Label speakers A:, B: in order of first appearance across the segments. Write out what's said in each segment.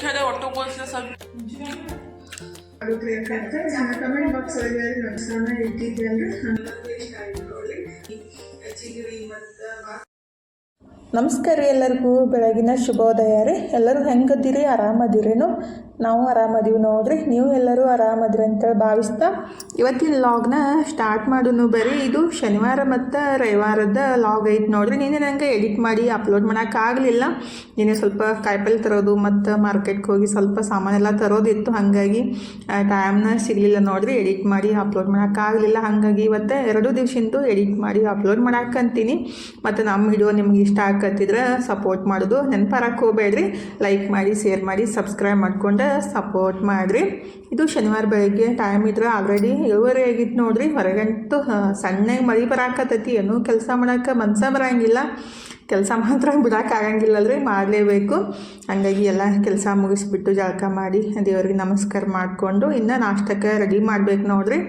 A: ವರ್ಷದ ಒಟ್ಟು ಗೋಲ್ಸ್ನ ಸ್ವಲ್ಪ
B: ಕಮೆಂಟ್ ಬಾಕ್ಸ್ ಒಳಗೆ ನಾನು ಇಟ್ಟಿದ್ದೆ ಅಂದರೆ ನಮಸ್ಕಾರ ರೀ ಎಲ್ಲರಿಗೂ ಬೆಳಗಿನ ಶುಭೋದಯ ರೀ. ಎಲ್ಲರೂ ಹೆಂಗದಿರಿ, ಆರಾಮದಿರೇನು? ನಾವು ಆರಾಮದೀವಿ ನೋಡ್ರಿ. ನೀವು ಎಲ್ಲರೂ ಆರಾಮದಿರಿ ಅಂತೇಳಿ ಭಾವಿಸ್ತಾ ಇವತ್ತಿನ ಲಾಗ್ನ ಸ್ಟಾರ್ಟ್ ಮಾಡೋನು. ಬರೀ ಇದು ಶನಿವಾರ ಮತ್ತು ರವಿವಾರದ ಲಾಗ್ ಐತೆ ನೋಡ್ರಿ. ನೀನೇ ನಂಗೆ ಎಡಿಟ್ ಮಾಡಿ ಅಪ್ಲೋಡ್ ಮಾಡೋಕ್ಕಾಗಲಿಲ್ಲ. ನೀನೇ ಸ್ವಲ್ಪ ಕಾಯಿಪಲ್ಲೆ ತರೋದು ಮತ್ತು ಮಾರ್ಕೆಟ್ಗೆ ಹೋಗಿ ಸ್ವಲ್ಪ ಸಾಮಾನೆಲ್ಲ ತರೋದಿತ್ತು, ಹಾಗಾಗಿ ಟೈಮ್ನ ಸಿಗಲಿಲ್ಲ ನೋಡ್ರಿ. ಎಡಿಟ್ ಮಾಡಿ ಅಪ್ಲೋಡ್ ಮಾಡೋಕ್ಕಾಗಲಿಲ್ಲ. ಹಾಗಾಗಿ ಇವತ್ತು 2 ದಿವಸದಿಂದ ಎಡಿಟ್ ಮಾಡಿ ಅಪ್ಲೋಡ್ ಮಾಡೋಕ್ಕಂತೀನಿ. ಮತ್ತು ನಮ್ಮ ವಿಡಿಯೋ ನಿಮ್ಗೆ ಇಷ್ಟ ಆಕತ್ತಿದ್ರೆ ಸಪೋರ್ಟ್ ಮಾಡೋದು ನೆನಪಾರಕ್ಕೆ ಹೋಗಬೇಡ್ರಿ. ಲೈಕ್ ಮಾಡಿ, ಶೇರ್ ಮಾಡಿ, ಸಬ್ಸ್ಕ್ರೈಬ್ ಮಾಡ್ಕೊಂಡು ಸಪೋರ್ಟ್ ಮಾಡಿರಿ. ಇದು ಶನಿವಾರ ಬೆಳಗ್ಗೆ ಟೈಮ್ ಇದ್ರೆ ಆಲ್ರೆಡಿ 7:30 ಆಗಿತ್ತು ನೋಡ್ರಿ. ಹೊರಗಂತೂ ಸಣ್ಣಗೆ ಮಳೆ ಬರಾಕತ್ತೈತಿ. ಏನೂ ಕೆಲಸ ಮಾಡೋಕ್ಕೆ ಮನಸ್ಸೇ ಬರೋಂಗಿಲ್ಲ. ಕೆಲಸ ಮಾತ್ರ ಬಿಡೋಕ್ಕಾಗಂಗಿಲ್ಲಲ್ರಿ, ಮಾಡಲೇಬೇಕು. ಹಾಗಾಗಿ ಎಲ್ಲ ಕೆಲಸ ಮುಗಿಸ್ಬಿಟ್ಟು ಜಳಕ ಮಾಡಿ ದೇವ್ರಿಗೆ ನಮಸ್ಕಾರ ಮಾಡಿಕೊಂಡು ಇನ್ನು ನಾಷ್ಟಕ್ಕೆ ರೆಡಿ ಮಾಡ್ಬೇಕು ನೋಡ್ರಿ.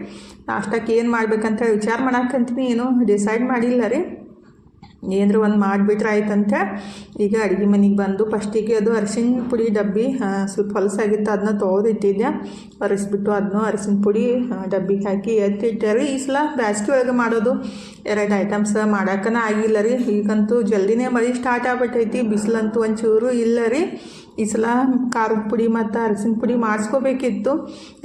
B: ನಾಷ್ಟಕ್ಕೆ ಏನು ಮಾಡ್ಬೇಕಂತ ವಿಚಾರ ಮಾಡಕ್ಕಂತೀನಿ. ಏನೂ ಡಿಸೈಡ್ ಮಾಡಿಲ್ಲ ರೀ. ಏನಾದರೂ ಒಂದು ಮಾಡಿಬಿಟ್ರೆ ಆಯ್ತಂತ ಈಗ ಅಡುಗೆ ಮನೆಗೆ ಬಂದು ಫಸ್ಟಿಗೆ ಅದು ಅರಿಶಿನ ಪುಡಿ ಡಬ್ಬಿ ಸ್ವಲ್ಪ ಹೊಲಸಾಗಿತ್ತು, ಅದನ್ನ ತೊಳೆದಿಟ್ಟಿದ್ದೆ. ಒರೆಸ್ಬಿಟ್ಟು ಅದನ್ನು ಅರಿಶಿನ ಪುಡಿ ಡಬ್ಬಿಗೆ ಹಾಕಿ ಎತ್ತಿಟ್ಟಾರೆ. ಈ ಸಲ ಬ್ಯಾಸ್ಗೆ ಒಳಗೆ ಮಾಡೋದು 2 ಐಟಮ್ಸ್ ಮಾಡೋಕ್ಕನ ಆಗಿಲ್ಲ ರೀ. ಈಗಂತೂ ಜಲ್ದಿನೇ ಮಳೆ ಸ್ಟಾರ್ಟ್ ಆಗ್ಬಿಟ್ಟೈತಿ. ಬಿಸಿಲಂತೂ ಒಂಚೂರು ಇಲ್ಲ ರೀ. ಈ ಸಲ ಖಾರದ ಪುಡಿ ಮತ್ತು ಅರಿಶಿನ ಪುಡಿ ಮಾಡಿಸ್ಕೋಬೇಕಿತ್ತು,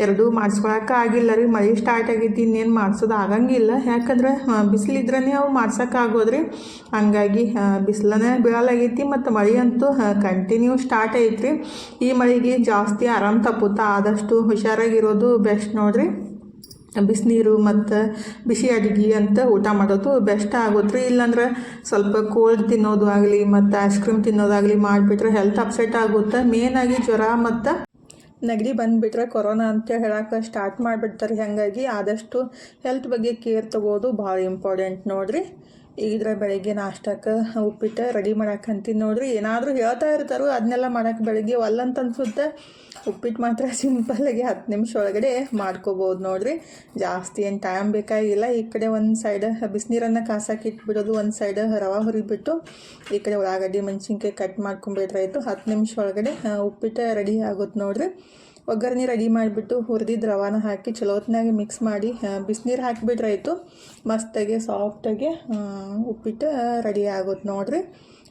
B: 2 ಮಾಡಿಸ್ಕೊಳಕ್ಕೆ ಆಗಿಲ್ಲ ರೀ. ಮಳೆ ಸ್ಟಾರ್ಟ್ ಆಗೈತಿ, ಇನ್ನೇನು ಮಾಡಿಸೋದು ಆಗಂಗಿಲ್ಲ. ಯಾಕಂದ್ರೆ ಬಿಸಿಲಿದ್ರೇ ಅವು ಮಾಡ್ಸೋಕ್ಕಾಗೋದ್ರಿ. ಹಂಗಾಗಿ ಬಿಸಿಲನೇ ಬೀಳಲಾಗೈತಿ ಮತ್ತು ಮಳೆ ಅಂತೂ ಕಂಟಿನ್ಯೂ ಸ್ಟಾರ್ಟ್ ಐತ್ರಿ. ಈ ಮಳೆಗೆ ಜಾಸ್ತಿ ಆರಾಮ್ ತಪ್ಪುತ್ತಾ, ಆದಷ್ಟು ಹುಷಾರಾಗಿರೋದು ಬೆಸ್ಟ್ ನೋಡ್ರಿ. ಬಿಸಿನೀರು ಮತ್ತು ಬಿಸಿ ಅಡುಗೆ ಅಂತ ಊಟ ಮಾಡೋದು ಬೆಸ್ಟ್ ಆಗುತ್ತೆ ರೀ. ಇಲ್ಲಾಂದ್ರೆ ಸ್ವಲ್ಪ ಕೋಲ್ಡ್ ತಿನ್ನೋದು ಆಗಲಿ ಮತ್ತು ಐಸ್ ಕ್ರೀಮ್ ತಿನ್ನೋದಾಗಲಿ ಮಾಡಿಬಿಟ್ರೆ ಹೆಲ್ತ್ ಅಪ್ಸೆಟ್ ಆಗುತ್ತೆ. ಮೇನಾಗಿ ಜ್ವರ ಮತ್ತು ನೆಗಡಿ ಬಂದುಬಿಟ್ರೆ ಕೊರೋನಾ ಅಂತ ಹೇಳಕ್ಕೆ ಸ್ಟಾರ್ಟ್ ಮಾಡಿಬಿಡ್ತಾರೆ. ಹಾಗಾಗಿ ಆದಷ್ಟು ಹೆಲ್ತ್ ಬಗ್ಗೆ ಕೇರ್ ತೊಗೋದು ಭಾಳ ಇಂಪಾರ್ಟೆಂಟ್ ನೋಡಿರಿ. ಈಗಿದ್ರೆ ಬೆಳಗ್ಗೆ ನಾಷ್ಟಕ್ಕೆ ಉಪ್ಪಿಟ್ಟು ರೆಡಿ ಮಾಡಕ್ಕಂತೀನಿ ನೋಡಿರಿ. ಏನಾದರೂ ಹೇಳ್ತಾ ಇರ್ತಾರೋ ಅದನ್ನೆಲ್ಲ ಮಾಡೋಕ್ಕೆ ಬೆಳಗ್ಗೆ ಒಲ್ಲಂತ ಅನ್ಸುತ್ತೆ. ಉಪ್ಪಿಟ್ಟು ಮಾತ್ರ ಸಿಂಪಲ್ಲಾಗಿ 10 ನಿಮಿಷ ಒಳಗಡೆ ಮಾಡ್ಕೋಬೋದು ನೋಡಿರಿ. ಜಾಸ್ತಿ ಏನು ಟೈಮ್ ಬೇಕಾಗಿಲ್ಲ. ಈ ಕಡೆ ಒಂದು ಸೈಡ್ ಬಿಸಿನೀರನ್ನು ಕಾಸಕ್ಕೆ ಇಟ್ಬಿಡೋದು, ಒಂದು ಸೈಡ್ ರವೆ ಹುರಿಬಿಟ್ಟು ಈ ಕಡೆ ಉಳ್ಳಾಗಡ್ಡಿ ಮೆಣಸಿನ್ಕಾಯಿ ಕಟ್ ಮಾಡ್ಕೊಂಬಿಟ್ರೆ ಆಯಿತು. 10 ನಿಮಿಷ ಒಳಗಡೆ ಉಪ್ಪಿಟ್ಟು ರೆಡಿ ಆಗುತ್ತೆ ನೋಡಿರಿ. ಒಗ್ಗರಣೆ ರೆಡಿ ಮಾಡಿಬಿಟ್ಟು ಹುರಿದಿದ್ದು ರವಾನ ಹಾಕಿ ಚಲೋ ಹೊತ್ನಾಗೆ ಮಿಕ್ಸ್ ಮಾಡಿ ಬಿಸಿನೀರು ಹಾಕಿಬಿಟ್ರೆ ಆಯಿತು. ಮಸ್ತಾಗಿ ಸಾಫ್ಟಾಗಿ ಉಪ್ಪಿಟ್ಟು ರೆಡಿ ಆಗುತ್ತೆ ನೋಡಿರಿ.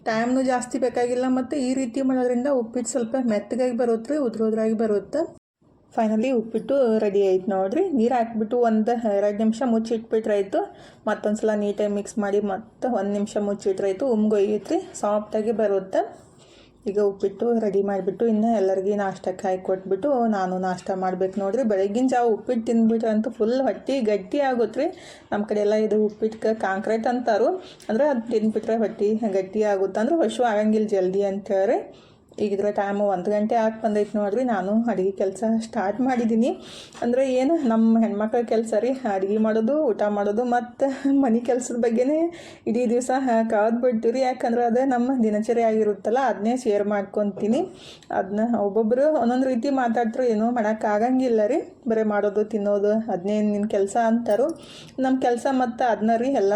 B: ಟೈಮ್ನು ಜಾಸ್ತಿ ಬೇಕಾಗಿಲ್ಲ ಮತ್ತು ಈ ರೀತಿ ಮಾಡೋದ್ರಿಂದ ಉಪ್ಪಿಟ್ಟು ಸ್ವಲ್ಪ ಮೆತ್ತಗಾಗಿ ಬರುತ್ತೆ, ಉದ್ರೋದ್ರಾಗಿ ಬರುತ್ತೆ. ಫೈನಲಿ ಉಪ್ಪಿಟ್ಟು ರೆಡಿ ಆಯ್ತು ನೋಡಿರಿ. ನೀರು ಹಾಕಿಬಿಟ್ಟು ಒಂದು 2 ನಿಮಿಷ ಮುಚ್ಚಿಟ್ಬಿಟ್ರೆ ಆಯಿತು. ಮತ್ತೊಂದು ಸಲ ನೀಟಾಗಿ ಮಿಕ್ಸ್ ಮಾಡಿ ಮತ್ತು 1 ನಿಮಿಷ ಮುಚ್ಚಿಟ್ರೆ ಆಯಿತು. ಉಮ್ಗೊಯ್ಯತ್ರಿ, ಸಾಫ್ಟಾಗಿ ಬರುತ್ತೆ. ಈಗ ಉಪ್ಪಿಟ್ಟು ರೆಡಿ ಮಾಡಿಬಿಟ್ಟು ಇನ್ನು ಎಲ್ಲರಿಗೂ ನಾಷ್ಟಕ್ಕೆ ಹಾಕಿ ಕೊಟ್ಬಿಟ್ಟು ನಾನು ನಾಷ್ಟ ಮಾಡ್ಬೇಕು ನೋಡಿರಿ. ಬೆಳಗಿನ ಜಾವ ಉಪ್ಪಿಟ್ಟು ತಿಂದ್ಬಿಟ್ರೆ ಅಂತೂ ಫುಲ್ ಹೊಟ್ಟೆ ಗಟ್ಟಿ ಆಗುತ್ತೆ ರೀ. ನಮ್ಮ ಕಡೆ ಎಲ್ಲ ಇದು ಉಪ್ಪಿಟ್ಟು ಕಾಂಕ್ರೀಟ್ ಅಂತಾರು, ಅಂದರೆ ಅದು ತಿಂದ್ಬಿಟ್ರೆ ಹೊಟ್ಟೆ ಗಟ್ಟಿ ಆಗುತ್ತೆ, ಅಂದ್ರೆ ಹಶು ಆಗಂಗಿಲ್ಲ ಜಲ್ದಿ ಅಂತೇಳಿ. ಈಗಿದ್ರೆ ಟೈಮು 1 ಗಂಟೆ ಆಗಿ ಬಂದೈತೆ ನೋಡಿರಿ. ನಾನು ಅಡುಗೆ ಕೆಲಸ ಸ್ಟಾರ್ಟ್ ಮಾಡಿದ್ದೀನಿ. ಅಂದರೆ ಏನು ನಮ್ಮ ಹೆಣ್ಮಕ್ಳ ಕೆಲಸ ರೀ, ಅಡುಗೆ ಮಾಡೋದು, ಊಟ ಮಾಡೋದು ಮತ್ತು ಮನೆ ಕೆಲಸದ ಬಗ್ಗೆನೇ ಇಡೀ ದಿವಸ ಕಾದ್ಬಿಡ್ತೀವಿ ರೀ. ಯಾಕಂದ್ರೆ ಅದೇ ನಮ್ಮ ದಿನಚರಿ ಆಗಿರುತ್ತಲ್ಲ, ಅದನ್ನೇ ಶೇರ್ ಮಾಡ್ಕೊತೀನಿ. ಅದನ್ನ ಒಬ್ಬೊಬ್ಬರು ಒಂದೊಂದು ರೀತಿ ಮಾತಾಡ್ತಾರೆ, ಏನೂ ಮಾಡೋಕ್ಕಾಗಂಗಿಲ್ಲ ರೀ. ಬರೀ ಮಾಡೋದು ತಿನ್ನೋದು ಅದನ್ನೇ ನಿನ್ನ ಕೆಲಸ ಅಂತಾರು. ನಮ್ಮ ಕೆಲಸ ಮತ್ತು ಅದನ್ನ ರೀ ಎಲ್ಲ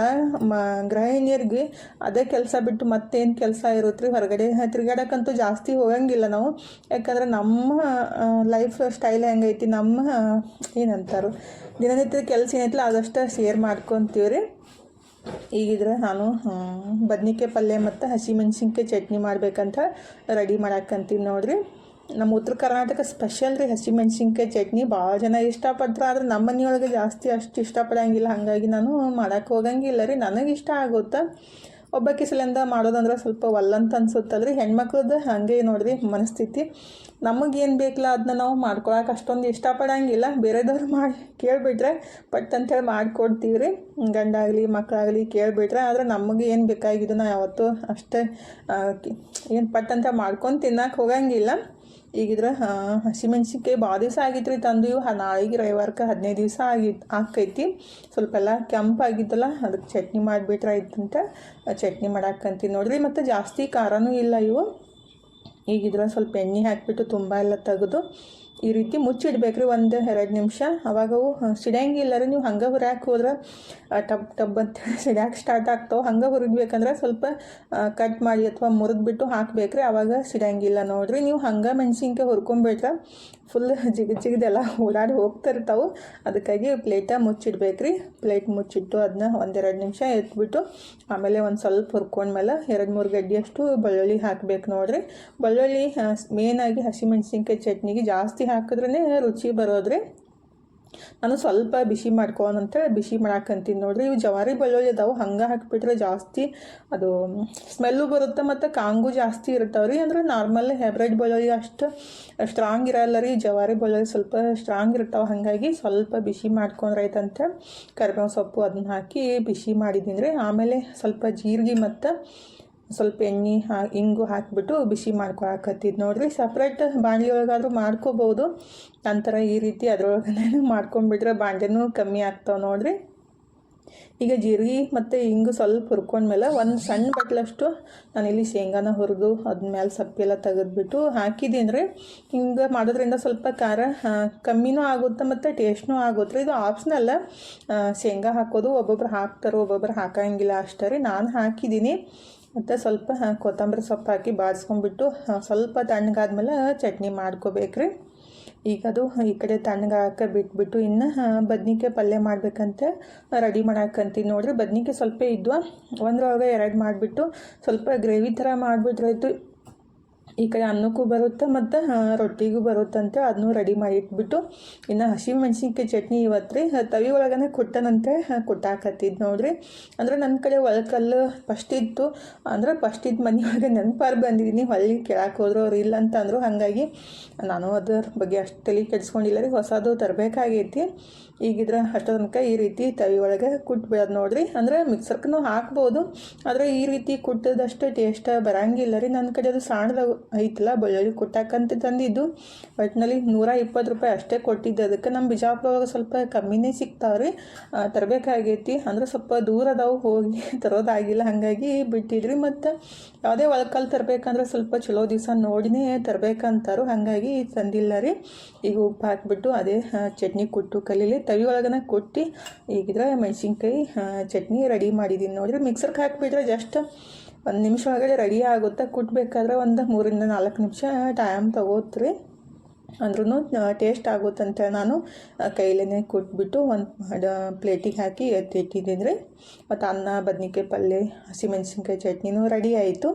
B: ಗೃಹಿಣಿಯರಿಗೆ ಅದೇ ಕೆಲಸ ಬಿಟ್ಟು ಮತ್ತೇನು ಕೆಲಸ ಇರುತ್ತೆ ರೀ. ಹೊರಗಡೆ ತಿರುಗಾಡಕ್ಕಂತೂ ಜಾಸ್ತಿ ಹೋಗಂಗಿಲ್ಲ ನಾವು. ಯಾಕಂದ್ರೆ ನಮ್ಮ ಲೈಫ್ ಸ್ಟೈಲ್ ಹೆಂಗೈತಿ, ನಮ್ಮ ಏನಂತಾರು ದಿನನಿತ್ಯದ ಕೆಲಸ ಏನೈತಿಲ್ಲ ಅದಷ್ಟು ಶೇರ್ ಮಾಡ್ಕೊತೀವಿ ರೀ. ಈಗಿದ್ರೆ ನಾನು ಬದ್ನಿಕಾಯಿ ಪಲ್ಯ ಮತ್ತು ಹಸಿಮೆಣ್ಸಿನ್ಕಾಯಿ ಚಟ್ನಿ ಮಾಡ್ಬೇಕಂತ ರೆಡಿ ಮಾಡಕ್ಕಂತೀನಿ ನೋಡಿರಿ. ನಮ್ಮ ಉತ್ತರ ಕರ್ನಾಟಕ ಸ್ಪೆಷಲ್ ರೀ ಹಸಿಮೆಣ್ಸಿನ್ಕಾಯಿ ಚಟ್ನಿ. ಭಾಳ ಜನ ಇಷ್ಟಪಡ್ತಾರೆ, ಆದರೆ ನಮ್ಮ ಮನೆಯೊಳಗೆ ಜಾಸ್ತಿ ಅಷ್ಟು ಇಷ್ಟಪಡೋಂಗಿಲ್ಲ. ಹಾಗಾಗಿ ನಾನು ಮಾಡೋಕ್ಕೆ ಹೋಗಂಗಿಲ್ಲ ರೀ. ನನಗೆ ಇಷ್ಟ ಆಗುತ್ತೆ. ಒಬ್ಬ ಕಿಸಲಿಂದ ಮಾಡೋದಂದ್ರೆ ಸ್ವಲ್ಪ ಒಲ್ಲಂತ ಅನ್ಸುತ್ತಲ್ರಿ. ಹೆಣ್ಮಕ್ಳದ್ದು ಹಾಗೆ ನೋಡಿರಿ ಮನಸ್ಥಿತಿ. ನಮಗೇನು ಬೇಕಲ್ಲ ಅದನ್ನ ನಾವು ಮಾಡ್ಕೊಳಕ್ಕೆ ಅಷ್ಟೊಂದು ಇಷ್ಟಪಡೋಂಗಿಲ್ಲ. ಬೇರೆದವ್ರು ಮಾಡಿ ಕೇಳಿಬಿಟ್ರೆ ಪಟ್ ಅಂತೇಳಿ ಮಾಡಿಕೊಡ್ತೀವಿ ರೀ. ಗಂಡಾಗಲಿ ಮಕ್ಕಳಾಗಲಿ ಕೇಳಿಬಿಟ್ರೆ. ಆದರೆ ನಮಗೆ ಏನು ಬೇಕಾಗಿದ್ದು ನಾವು ಯಾವತ್ತೂ ಅಷ್ಟೇ ಏನು ಪಟ್ ಅಂತ ಮಾಡ್ಕೊಂಡು ತಿನ್ನಕ್ಕೆ ಹೋಗಂಗಿಲ್ಲ. ಈಗಿದ್ರೆ ಹಸಿಮೆಣ್ಸಿನ್ಕಾಯಿ ಭಾಳ ದಿವಸ ಆಗಿತ್ತು ರೀ ತಂದು. ಇವು ನಾಳೆಗೆ ರವಿವಾರಕ್ಕೆ 15 ದಿವಸ ಆಕೈತಿ. ಸ್ವಲ್ಪ ಎಲ್ಲ ಕೆಂಪಾಗಿತ್ತಲ್ಲ, ಅದಕ್ಕೆ ಚಟ್ನಿ ಮಾಡಿಬಿಟ್ರೆ ಆಯ್ತಂತ ಚಟ್ನಿ ಮಾಡಾಕಂತೀನಿ ನೋಡಿರಿ. ಮತ್ತು ಜಾಸ್ತಿ ಖಾರನೂ ಇಲ್ಲ ಇವು. ಈಗಿದ್ರೆ ಸ್ವಲ್ಪ ಎಣ್ಣೆ ಹಾಕಿಬಿಟ್ಟು ತುಂಬ ಎಲ್ಲ ತೆಗೆದು ಈ ರೀತಿ ಮುಚ್ಚಿಡ್ಬೇಕ್ರಿ 1-2 ನಿಮಿಷ. ಅವಾಗ ಅವು ಸಿಡಿಯಂಗಿಲ್ಲ ರೀ. ನೀವು ಹಂಗೆ ಹುರ್ಯಾಕೆ ಹೋದ್ರೆ ಟಬ್ ಅಂತ ಸಿಡ್ಯಾಕೆ ಸ್ಟಾರ್ಟ್ ಆಗ್ತಾವೆ. ಹಂಗೆ ಹುರಿದ್ಬೇಕಂದ್ರೆ ಸ್ವಲ್ಪ ಕಟ್ ಮಾಡಿ ಅಥವಾ ಮುರಿದ್ಬಿಟ್ಟು ಹಾಕಬೇಕ್ರಿ, ಆವಾಗ ಸಿಡಿಯಂಗಿಲ್ಲ ನೋಡಿರಿ. ನೀವು ಹಂಗೆ ಮೆಣಸಿನ್ಕಾಯಿ ಹುರ್ಕೊಂಬಿಟ್ರೆ ಫುಲ್ ಜಿಗಿದೆಲ್ಲ ಓಡಾಡಿ ಹೋಗ್ತಿರ್ತಾವೆ. ಅದಕ್ಕಾಗಿ ಮುಚ್ಚಿಡ್ಬೇಕ್ರಿ. ಪ್ಲೇಟ್ ಮುಚ್ಚಿಟ್ಟು ಅದನ್ನ 1-2 ನಿಮಿಷ ಎತ್ಬಿಟ್ಟು ಆಮೇಲೆ ಒಂದು ಸ್ವಲ್ಪ ಹುರ್ಕೊಂಡ್ಮೇಲೆ 2-3 ಗಡ್ಡೆಯಷ್ಟು ಬೆಳ್ಳುಳ್ಳಿ ಹಾಕ್ಬೇಕು ನೋಡಿರಿ. ಬೆಳ್ಳುಳ್ಳಿ ಮೇನಾಗಿ ಹಸಿಮೆಣ್ಸಿನ್ಕಾಯಿ ಚಟ್ನಿಗೆ ಜಾಸ್ತಿ ಹಾಕಿದ್ರೇ ರುಚಿ ಬರೋದ್ರಿ. ನಾನು ಸ್ವಲ್ಪ ಬಿಸಿ ಮಾಡ್ಕೊಂತೇಳಿ ಬಿಸಿ ಮಾಡಾಕಂತೀನಿ ನೋಡಿರಿ. ಇವು ಜವಾರಿ ಬೆಳ್ಳುಳ್ಳಿ ಅದಾವೆ, ಹಂಗೆ ಹಾಕಿಬಿಟ್ರೆ ಜಾಸ್ತಿ ಅದು ಸ್ಮೆಲ್ಲು ಬರುತ್ತೆ ಮತ್ತು ಕಾಂಗು ಜಾಸ್ತಿ ಇರ್ತಾವೆ ರೀ. ಅಂದ್ರೆ ನಾರ್ಮಲ್ ಹೈಬ್ರಿಡ್ ಬೆಳ್ಳುಳ್ಳಿ ಅಷ್ಟು ಸ್ಟ್ರಾಂಗ್ ಇರಲ್ಲ ರೀ. ಜವಾರಿ ಬೆಳ್ಳುಳ್ಳಿ ಸ್ವಲ್ಪ ಸ್ಟ್ರಾಂಗ್ ಇರ್ತಾವೆ. ಹಾಗಾಗಿ ಸ್ವಲ್ಪ ಬಿಸಿ ಮಾಡ್ಕೊಂಡ್ರೈತಂತ ಕರಿಬೇವು ಸೊಪ್ಪು ಅದನ್ನ ಹಾಕಿ ಬಿಸಿ ಮಾಡಿದ್ದೀನಿ ರೀ. ಆಮೇಲೆ ಸ್ವಲ್ಪ ಜೀರಿಗೆ ಮತ್ತು ಸ್ವಲ್ಪ ಎಣ್ಣೆ ಇಂಗು ಹಾಕಿಬಿಟ್ಟು ಬಿಸಿ ಮಾಡ್ಕೊಳಕತ್ತಿದ್ದು ನೋಡಿರಿ. ಸಪ್ರೇಟ್ ಬಾಣಲಿ ಒಳಗಾದರೂ ಮಾಡ್ಕೋಬೋದು. ನಂತರ ಈ ರೀತಿ ಅದ್ರೊಳಗನೆ ಮಾಡ್ಕೊಂಡ್ಬಿಟ್ರೆ ಬಾಂಡೆನೂ ಕಮ್ಮಿ ಆಗ್ತಾವೆ ನೋಡಿರಿ. ಈಗ ಜೀರಿಗೆ ಮತ್ತು ಇಂಗು ಸ್ವಲ್ಪ ಹುರ್ಕೊಂಡ್ಮೇಲೆ ಒಂದು ಸಣ್ಣ ಬಟ್ಲಷ್ಟು ನಾನಿಲ್ಲಿ ಶೇಂಗಾನ ಹುರಿದು ಅದ್ರ ಮೇಲೆ ಸಪ್ಪೆಲ್ಲ ತೆಗೆದ್ಬಿಟ್ಟು ಹಾಕಿದ್ದೀನಿ ರೀ. ಹಿಂಗೆ ಮಾಡೋದ್ರಿಂದ ಸ್ವಲ್ಪ ಖಾರ ಕಮ್ಮಿನೂ ಆಗುತ್ತೆ ಮತ್ತು ಟೇಸ್ಟ್ನೂ ಆಗುತ್ತೆ ರೀ. ಇದು ಆಪ್ಷನಲ್ಲ, ಶೇಂಗಾ ಹಾಕೋದು ಒಬ್ಬೊಬ್ರು ಹಾಕ್ತಾರೆ, ಒಬ್ಬೊಬ್ರು ಹಾಕೋಂಗಿಲ್ಲ ಅಷ್ಟೇ ರೀ. ನಾನು ಹಾಕಿದ್ದೀನಿ. ಮತ್ತು ಸ್ವಲ್ಪ ಕೊತ್ತಂಬರಿ ಸೊಪ್ಪು ಹಾಕಿ ಬಾಡಿಸ್ಕೊಂಡ್ಬಿಟ್ಟು ಸ್ವಲ್ಪ ತಣ್ಣಗಾದ್ಮೇಲೆ ಚಟ್ನಿ ಮಾಡ್ಕೋಬೇಕ್ರಿ. ಈಗ ಅದು ಈ ಕಡೆ ತಣ್ಣಗಾಕ ಬಿಟ್ಬಿಟ್ಟು ಇನ್ನು ಬದ್ನಿಕಾಯಿ ಪಲ್ಯ ಮಾಡ್ಬೇಕಂತ ರೆಡಿ ಮಾಡಾಕಂತೀನಿ ನೋಡಿರಿ. ಬದ್ನಿಕಾಯಿ ಸ್ವಲ್ಪ ಇದ್ವು, ಒಂದ್ರೊಳಗೆ 2 ಮಾಡಿಬಿಟ್ಟು ಸ್ವಲ್ಪ ಗ್ರೇವಿ ಥರ ಮಾಡಿಬಿಟ್ರಾಯ್ತು. ಈ ಕಡೆ ಅನ್ನಕ್ಕೂ ಬರುತ್ತೆ ಮತ್ತು ರೊಟ್ಟಿಗೂ ಬರುತ್ತಂತೆ. ಅದನ್ನೂ ರೆಡಿ ಮಾಡಿ ಇಟ್ಬಿಟ್ಟು ಇನ್ನು ಹಸಿಮೆಣ್ಸಿನ್ಕಾಯಿ ಚಟ್ನಿ ಇವತ್ತು ರೀ ತವಿ ಒಳಗನೆ ಕುಟ್ಟನಂತೆ ಕುಟ್ಟಾಕತ್ತಿದ್ದು ನೋಡಿರಿ. ಅಂದರೆ ನನ್ನ ಕಡೆ ಒಳಕಲ್ಲು ಫಸ್ಟ್ ಇತ್ತು, ಅಂದರೆ ಫಸ್ಟ್ ಇದ್ದು ಮನೆ ಒಳಗೆ ನೆನಪಾರು ಬಂದಿದ್ದೀನಿ. ಹೊಳ್ಳಿ ಕೇಳಕ್ಕೆ ಹೋದ್ರು ಅವ್ರು ಇಲ್ಲ ಅಂತ ಅಂದರು. ಹಾಗಾಗಿ ನಾನು ಅದ್ರ ಬಗ್ಗೆ ಅಷ್ಟು ತಲೆ ಕೆಡಿಸ್ಕೊಂಡಿಲ್ಲ ರೀ. ಹೊಸದು ತರಬೇಕಾಗೈತಿ. ಈಗಿದ್ರೆ ಅಷ್ಟೋ ತನಕ ಈ ರೀತಿ ತವಿ ಒಳಗೆ ಕುಟ್ಬಿಡೋದು ನೋಡಿರಿ. ಅಂದರೆ ಮಿಕ್ಸರ್ಗೂ ಹಾಕ್ಬೋದು, ಆದರೆ ಈ ರೀತಿ ಕುಟ್ಟದಷ್ಟು ಟೇಸ್ಟ್ ಬರೋಂಗಿಲ್ಲ ರೀ. ನನ್ನ ಕಡೆ ಅದು ಸಾಣದಾಗ ಐತಲ್ಲ ಬೆಳ್ಳುಳ್ಳಿ ಕುಟ್ಟಾಕಂತ ತಂದಿದ್ದು, ಒಟ್ಟಿನಲ್ಲಿ 120 ರೂಪಾಯಿ ಅಷ್ಟೇ ಕೊಟ್ಟಿದ್ದು. ಅದಕ್ಕೆ ನಮ್ಮ ಬಿಜಾಪುರ ಒಳಗೆ ಸ್ವಲ್ಪ ಕಮ್ಮಿನೇ ಸಿಗ್ತಾವೆ ರೀ. ತರಬೇಕಾಗೈತಿ, ಅಂದರೆ ಸ್ವಲ್ಪ ದೂರ ಅದಾವು, ಹೋಗಿ ತರೋದಾಗಿಲ್ಲ, ಹಾಗಾಗಿ ಬಿಟ್ಟಿದ್ರಿ. ಮತ್ತು ಯಾವುದೇ ಒಳಕಲ್ಲು ತರಬೇಕಂದ್ರೆ ಸ್ವಲ್ಪ ಚಲೋ ದಿವಸ ನೋಡಿನೇ ತರಬೇಕಂತಾರು, ಹಾಗಾಗಿ ತಂದಿಲ್ಲ ರೀ. ಈಗ ಉಪ್ಪು ಹಾಕಿಬಿಟ್ಟು ಅದೇ ಚಟ್ನಿ ಕುಟ್ಟು ಕಲೀಲಿ ತವಿ ಒಳಗನ ಕೊಟ್ಟು ಈಗಿದ್ರೆ ಮೆಣಸಿನ್ಕಾಯಿ ಚಟ್ನಿ ರೆಡಿ ಮಾಡಿದ್ದೀನಿ ನೋಡಿರಿ. ಮಿಕ್ಸರ್ಗೆ ಹಾಕಿಬಿಟ್ರೆ ಜಸ್ಟ್ 1 ನಿಮಿಷ ಒಳಗಡೆ ರೆಡಿ ಆಗುತ್ತೆ. ಕುಟ್ಟಬೇಕಾದ್ರೆ ಒಂದು 3-4 ನಿಮಿಷ ಟೈಮ್ ತಗೋತ್ರಿ. ಅಂದ್ರೂ ಟೇಸ್ಟ್ ಆಗುತ್ತಂತ ನಾನು ಕೈಲೇ ಕುಟ್ಬಿಟ್ಟು ಒಂದು ಪ್ಲೇಟಿಗೆ ಹಾಕಿ ಎತ್ತಿಟ್ಟಿದ್ದೀನಿ ರೀ. ಮತ್ತು ಅನ್ನ, ಬದ್ನಿಕಾಯಿ ಪಲ್ಯ, ಹಸಿಮೆಣ್ಸಿನ್ಕಾಯಿ ಚಟ್ನಿನೂ ರೆಡಿ ಆಯಿತು.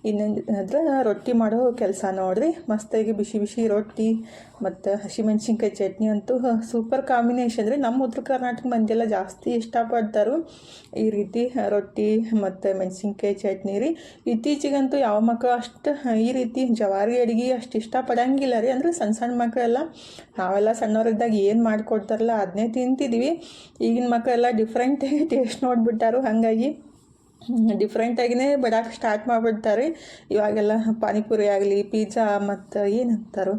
B: ಇನ್ನೇನಂದ್ರೆ ರೊಟ್ಟಿ ಮಾಡೋ ಕೆಲಸ ನೋಡಿರಿ. ಮಸ್ತಾಗಿ ಬಿಸಿ ಬಿಸಿ ರೊಟ್ಟಿ ಮತ್ತು ಹಸಿಮೆಣ್ಸಿನ್ಕಾಯಿ ಚಟ್ನಿ ಅಂತೂ ಸೂಪರ್ ಕಾಂಬಿನೇಷನ್ ರೀ. ನಮ್ಮ ಉತ್ತರ ಕರ್ನಾಟಕ ಮಂದಿಯೆಲ್ಲ ಜಾಸ್ತಿ ಇಷ್ಟಪಡ್ತಾರೆ ಈ ರೀತಿ ರೊಟ್ಟಿ ಮತ್ತು ಮೆಣಸಿನ್ಕಾಯಿ ಚಟ್ನಿ ರೀ. ಇತ್ತೀಚೆಗಂತೂ ಯಾವ ಮಕ್ಕಳು ಅಷ್ಟು ಈ ರೀತಿ ಜವಾರಿ ಅಡುಗೆ ಅಷ್ಟು ಇಷ್ಟಪಡೋಂಗಿಲ್ಲ ರೀ. ಅಂದರೆ ಸಣ್ಣ ಮಕ್ಕಳೆಲ್ಲ ನಾವೆಲ್ಲ ಸಣ್ಣವರಿದ್ದಾಗ ಏನು ಮಾಡಿಕೊಡ್ತಾರಲ್ಲ ಅದನ್ನೇ ತಿಂತಿದ್ವಿ. ಈಗಿನ ಮಕ್ಕಳೆಲ್ಲ ಡಿಫ್ರೆಂಟಾಗಿ ಟೇಸ್ಟ್ ನೋಡಿಬಿಟ್ಟಾರು, ಹಾಗಾಗಿ ಡಿಫ್ರೆಂಟಾಗಿಯೇ ಬಿಡೋಕೆ ಸ್ಟಾರ್ಟ್ ಮಾಡಿಬಿಡ್ತಾರೆ. ಇವಾಗೆಲ್ಲ ಪಾನಿಪುರಿ ಆಗಲಿ, ಪಿಜ್ಜಾ ಮತ್ತು ಏನಂತಾರೋ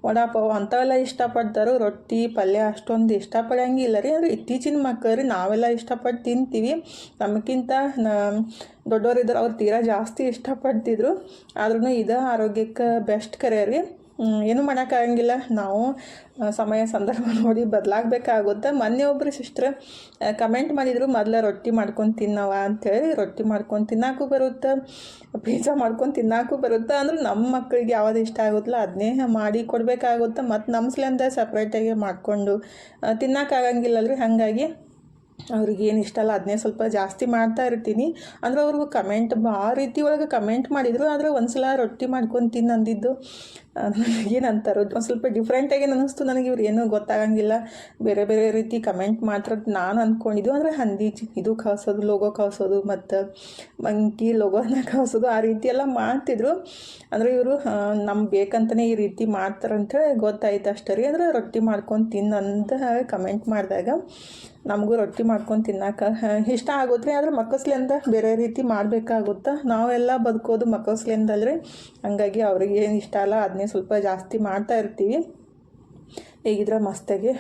B: ವಡಾಪಾವ್ ಅಂಥವೆಲ್ಲ ಇಷ್ಟಪಡ್ತಾರೆ. ರೊಟ್ಟಿ ಪಲ್ಯ ಅಷ್ಟೊಂದು ಇಷ್ಟಪಡೋಂಗಿಲ್ಲ ರೀ. ಅಂದರೆ ಇತ್ತೀಚಿನ ಮಕ್ಕಳು ರೀ, ನಾವೆಲ್ಲ ಇಷ್ಟಪಟ್ಟು ತಿಂತೀವಿ. ನಮಗಿಂತ ದೊಡ್ಡವರಿದ್ದಾರೆ, ಅವ್ರು ತೀರಾ ಜಾಸ್ತಿ ಇಷ್ಟಪಡ್ತಿದ್ರು. ಆದ್ರೂ ಇದು ಆರೋಗ್ಯಕ್ಕೆ ಬೆಸ್ಟ್ ಕರೆ ರೀ. ಏನೂ ಮಾಡೋಕ್ಕಾಗಂಗಿಲ್ಲ, ನಾವು ಸಮಯ ಸಂದರ್ಭ ನೋಡಿ ಬದಲಾಗಬೇಕಾಗುತ್ತೆ. ಮೊನ್ನೆ ಒಬ್ಬರು ಸಿಸ್ಟ್ರ್ ಕಮೆಂಟ್ ಮಾಡಿದರು, ಮೊದಲು ರೊಟ್ಟಿ ಮಾಡ್ಕೊಂಡು ತಿನ್ನವ ಅಂಥೇಳಿ. ರೊಟ್ಟಿ ಮಾಡ್ಕೊಂಡು ತಿನ್ನೋಕ್ಕೂ ಬರುತ್ತೆ, ಪಿಜ್ಜಾ ಮಾಡ್ಕೊಂಡು ತಿನ್ನೋಕ್ಕೂ ಬರುತ್ತೆ. ಅಂದ್ರೆ ನಮ್ಮ ಮಕ್ಕಳಿಗೆ ಯಾವುದು ಇಷ್ಟ ಆಗುತ್ತಲ್ಲ ಅದನ್ನೇ ಮಾಡಿ ಕೊಡಬೇಕಾಗುತ್ತೆ. ಮತ್ತು ನಮ್ಸ್ಲಿಂದ ಸಪ್ರೇಟಾಗಿ ಮಾಡಿಕೊಂಡು ತಿನ್ನೋಕ್ಕಾಗಂಗಿಲ್ಲಲ್ಲ ರೀ. ಹಾಗಾಗಿ ಅವ್ರಿಗೆ ಏನು ಇಷ್ಟ ಅಲ್ಲ ಅದನ್ನೇ ಸ್ವಲ್ಪ ಜಾಸ್ತಿ ಮಾಡ್ತಾ ಇರ್ತೀನಿ. ಅಂದ್ರೆ ಅವ್ರಿಗೂ ಕಮೆಂಟ್ ಆ ರೀತಿ ಒಳಗೆ ಕಮೆಂಟ್ ಮಾಡಿದರು. ಆದರೆ ಒಂದು ಸಲ ರೊಟ್ಟಿ ಮಾಡ್ಕೊಂಡು ತಿನ್ನು ಅಂದಿದ್ದು ಏನಂತಾರೋ ಒಂದು ಸ್ವಲ್ಪ ಡಿಫ್ರೆಂಟಾಗಿ ಅನ್ನಿಸ್ತು ನನಗೆ. ಇವ್ರು ಏನೂ ಗೊತ್ತಾಗಂಗಿಲ್ಲ, ಬೇರೆ ಬೇರೆ ರೀತಿ ಕಮೆಂಟ್ ಮಾಡ್ತಾರೆ ನಾನು ಅಂದ್ಕೊಂಡಿದ್ದು. ಅಂದರೆ ಹಂದಿ ಇದು ಕಳ್ಸೋದು, ಲೋಗೋ ಕಳ್ಸೋದು ಮತ್ತು ಮಂಕಿ ಲೋಗೋನ ಕಳ್ಸೋದು ಆ ರೀತಿ ಎಲ್ಲ ಮಾಡ್ತಿದ್ರು. ಅಂದರೆ ಇವರು ನಮ್ಗೆ ಬೇಕಂತಲೇ ಈ ರೀತಿ ಮಾಡ್ತಾರಂತೇಳಿ ಗೊತ್ತಾಯ್ತು ಅಷ್ಟೇ ರೀ. ಅಂದರೆ ರೊಟ್ಟಿ ಮಾಡ್ಕೊಂಡು ತಿನ್ನಂತ ಕಮೆಂಟ್ ಮಾಡಿದಾಗ ನಮಗೂ ರೊಟ್ಟಿ ಮಾಡ್ಕೊಂಡು ತಿನ್ನೋಕೆ ಇಷ್ಟ ಆಗುತ್ತೆ. ಆದರೆ ಮಕ್ಕಸ್ಲಿಂದ ಬೇರೆ ರೀತಿ ಮಾಡಬೇಕಾಗುತ್ತೆ. ನಾವೆಲ್ಲ ಬದುಕೋದು ಮಕ್ಕಸ್ಲಿಂದಲ್ರಿ, ಹಂಗಾಗಿ ಅವ್ರಿಗೆ ಏನು ಇಷ್ಟ ಅಲ್ಲ ಅದನ್ನೇ ಸ್ವಲ್ಪ ಜಾಸ್ತಿ ಮಾಡ್ತಾ ಇರ್ತೀವಿ. ಈಗಿದ್ರೆ ಮಸ್ತಾಗಿ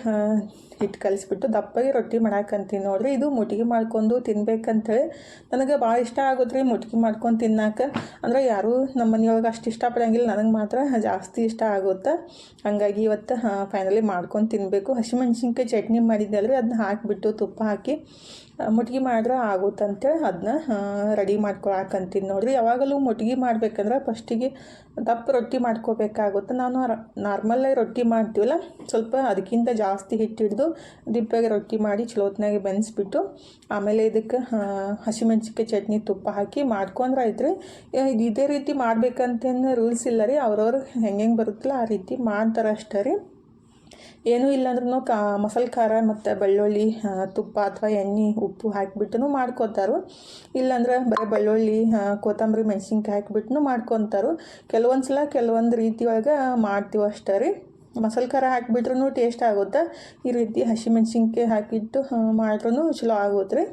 B: ಹಿಟ್ಟು ಕಲಿಸ್ಬಿಟ್ಟು ದಪ್ಪಗೆ ರೊಟ್ಟಿ ಮಾಡಾಕಂತೀನಿ ನೋಡ್ರಿ. ಇದು ಮುಟ್ಗಿ ಮಾಡ್ಕೊಂಡು ತಿನ್ಬೇಕಂತೇಳಿ ನನಗೆ ಭಾಳ ಇಷ್ಟ ಆಗುತ್ತೆ ರೀ ಮುಟ್ಗಿ ಮಾಡ್ಕೊಂಡು ತಿನ್ನಾಕ. ಅಂದರೆ ಯಾರೂ ನಮ್ಮ ಮನೆಯೊಳಗೆ ಅಷ್ಟು ಇಷ್ಟಪಡಂಗಿಲ್ಲ, ನನಗೆ ಮಾತ್ರ ಜಾಸ್ತಿ ಇಷ್ಟ ಆಗುತ್ತೆ. ಹಾಗಾಗಿ ಇವತ್ತು ಫೈನಲಿ ಮಾಡ್ಕೊಂಡು ತಿನ್ನಬೇಕು. ಹಸಿಮೆಣ್ಸಿನ್ಕಾಯಿ ಚಟ್ನಿ ಮಾಡಿದ್ದೆ ಅಲ್ರಿ, ಅದನ್ನ ಹಾಕಿಬಿಟ್ಟು ತುಪ್ಪ ಹಾಕಿ ಮುಟ್ಗಿ ಮಾಡಿದ್ರೆ ಆಗುತ್ತಂತೇಳಿ ಅದನ್ನ ರೆಡಿ ಮಾಡ್ಕೊಳಕಂತೀನಿ ನೋಡಿರಿ. ಯಾವಾಗಲೂ ಮುಟ್ಗಿ ಮಾಡ್ಬೇಕಂದ್ರೆ ಫಸ್ಟಿಗೆ ದಪ್ಪ ರೊಟ್ಟಿ ಮಾಡ್ಕೋಬೇಕಾಗುತ್ತೆ. ನಾನು ನಾರ್ಮಲಾಗಿ ರೊಟ್ಟಿ ಮಾಡ್ತೀವಲ್ಲ, ಸ್ವಲ್ಪ ಅದಕ್ಕಿಂತ ಜಾಸ್ತಿ ಹಿಟ್ಟು ಹಿಡಿದು ದಿಪ್ಪಾಗಿ ರೊಟ್ಟಿ ಮಾಡಿ ಚಲೋತ್ನಾಗೆ ಬೆನ್ಸ್ಬಿಟ್ಟು ಆಮೇಲೆ ಇದಕ್ಕೆ ಹಸಿಮೆಣ್ಸಿನ್ಕಾಯಿ ಚಟ್ನಿ ತುಪ್ಪ ಹಾಕಿ ಮಾಡ್ಕೊಂಡ್ರೆ ಆಯ್ತು ರೀ. ಇದೇ ರೀತಿ ಮಾಡ್ಬೇಕಂತೇನು ರೂಲ್ಸ್ ಇಲ್ಲ ರೀ, ಅವ್ರವ್ರು ಹೆಂಗೆ ಬರುತ್ತಲ್ಲ ಆ ರೀತಿ ಮಾಡ್ತಾರೆ ಅಷ್ಟೇ ರೀ. ಏನೂ ಇಲ್ಲಾಂದ್ರೂ ಮಸಾಲೆ ಖಾರ ಮತ್ತು ಬೆಳ್ಳುಳ್ಳಿ ತುಪ್ಪ ಅಥವಾ ಎಣ್ಣೆ ಉಪ್ಪು ಹಾಕಿಬಿಟ್ಟು ಮಾಡ್ಕೊತಾರೆ. ಇಲ್ಲಾಂದ್ರೆ ಬರೀ ಬೆಳ್ಳುಳ್ಳಿ ಕೊತ್ತಂಬರಿ ಮೆಣಸಿನ್ಕಾಯಿ ಹಾಕಿಬಿಟ್ಟು ಮಾಡ್ಕೊತಾರೆ. ಕೆಲವೊಂದು ಸಲ ಕೆಲವೊಂದು ರೀತಿ ಒಳಗೆ ಮಾಡ್ತೀವಿ ಅಷ್ಟೇ ರೀ. ಮಸಾಲೆ ಖಾರ ಹಾಕಿಬಿಟ್ರೂ ಟೇಸ್ಟ್ ಆಗುತ್ತೆ. ಈ ರೀತಿ ಹಸಿಮೆಣ್ಸಿನ್ಕಾಯಿ ಹಾಕಿಟ್ಟು ಮಾಡ್ರೂ ಚಲೋ ಆಗುತ್ತೆ ರೀ.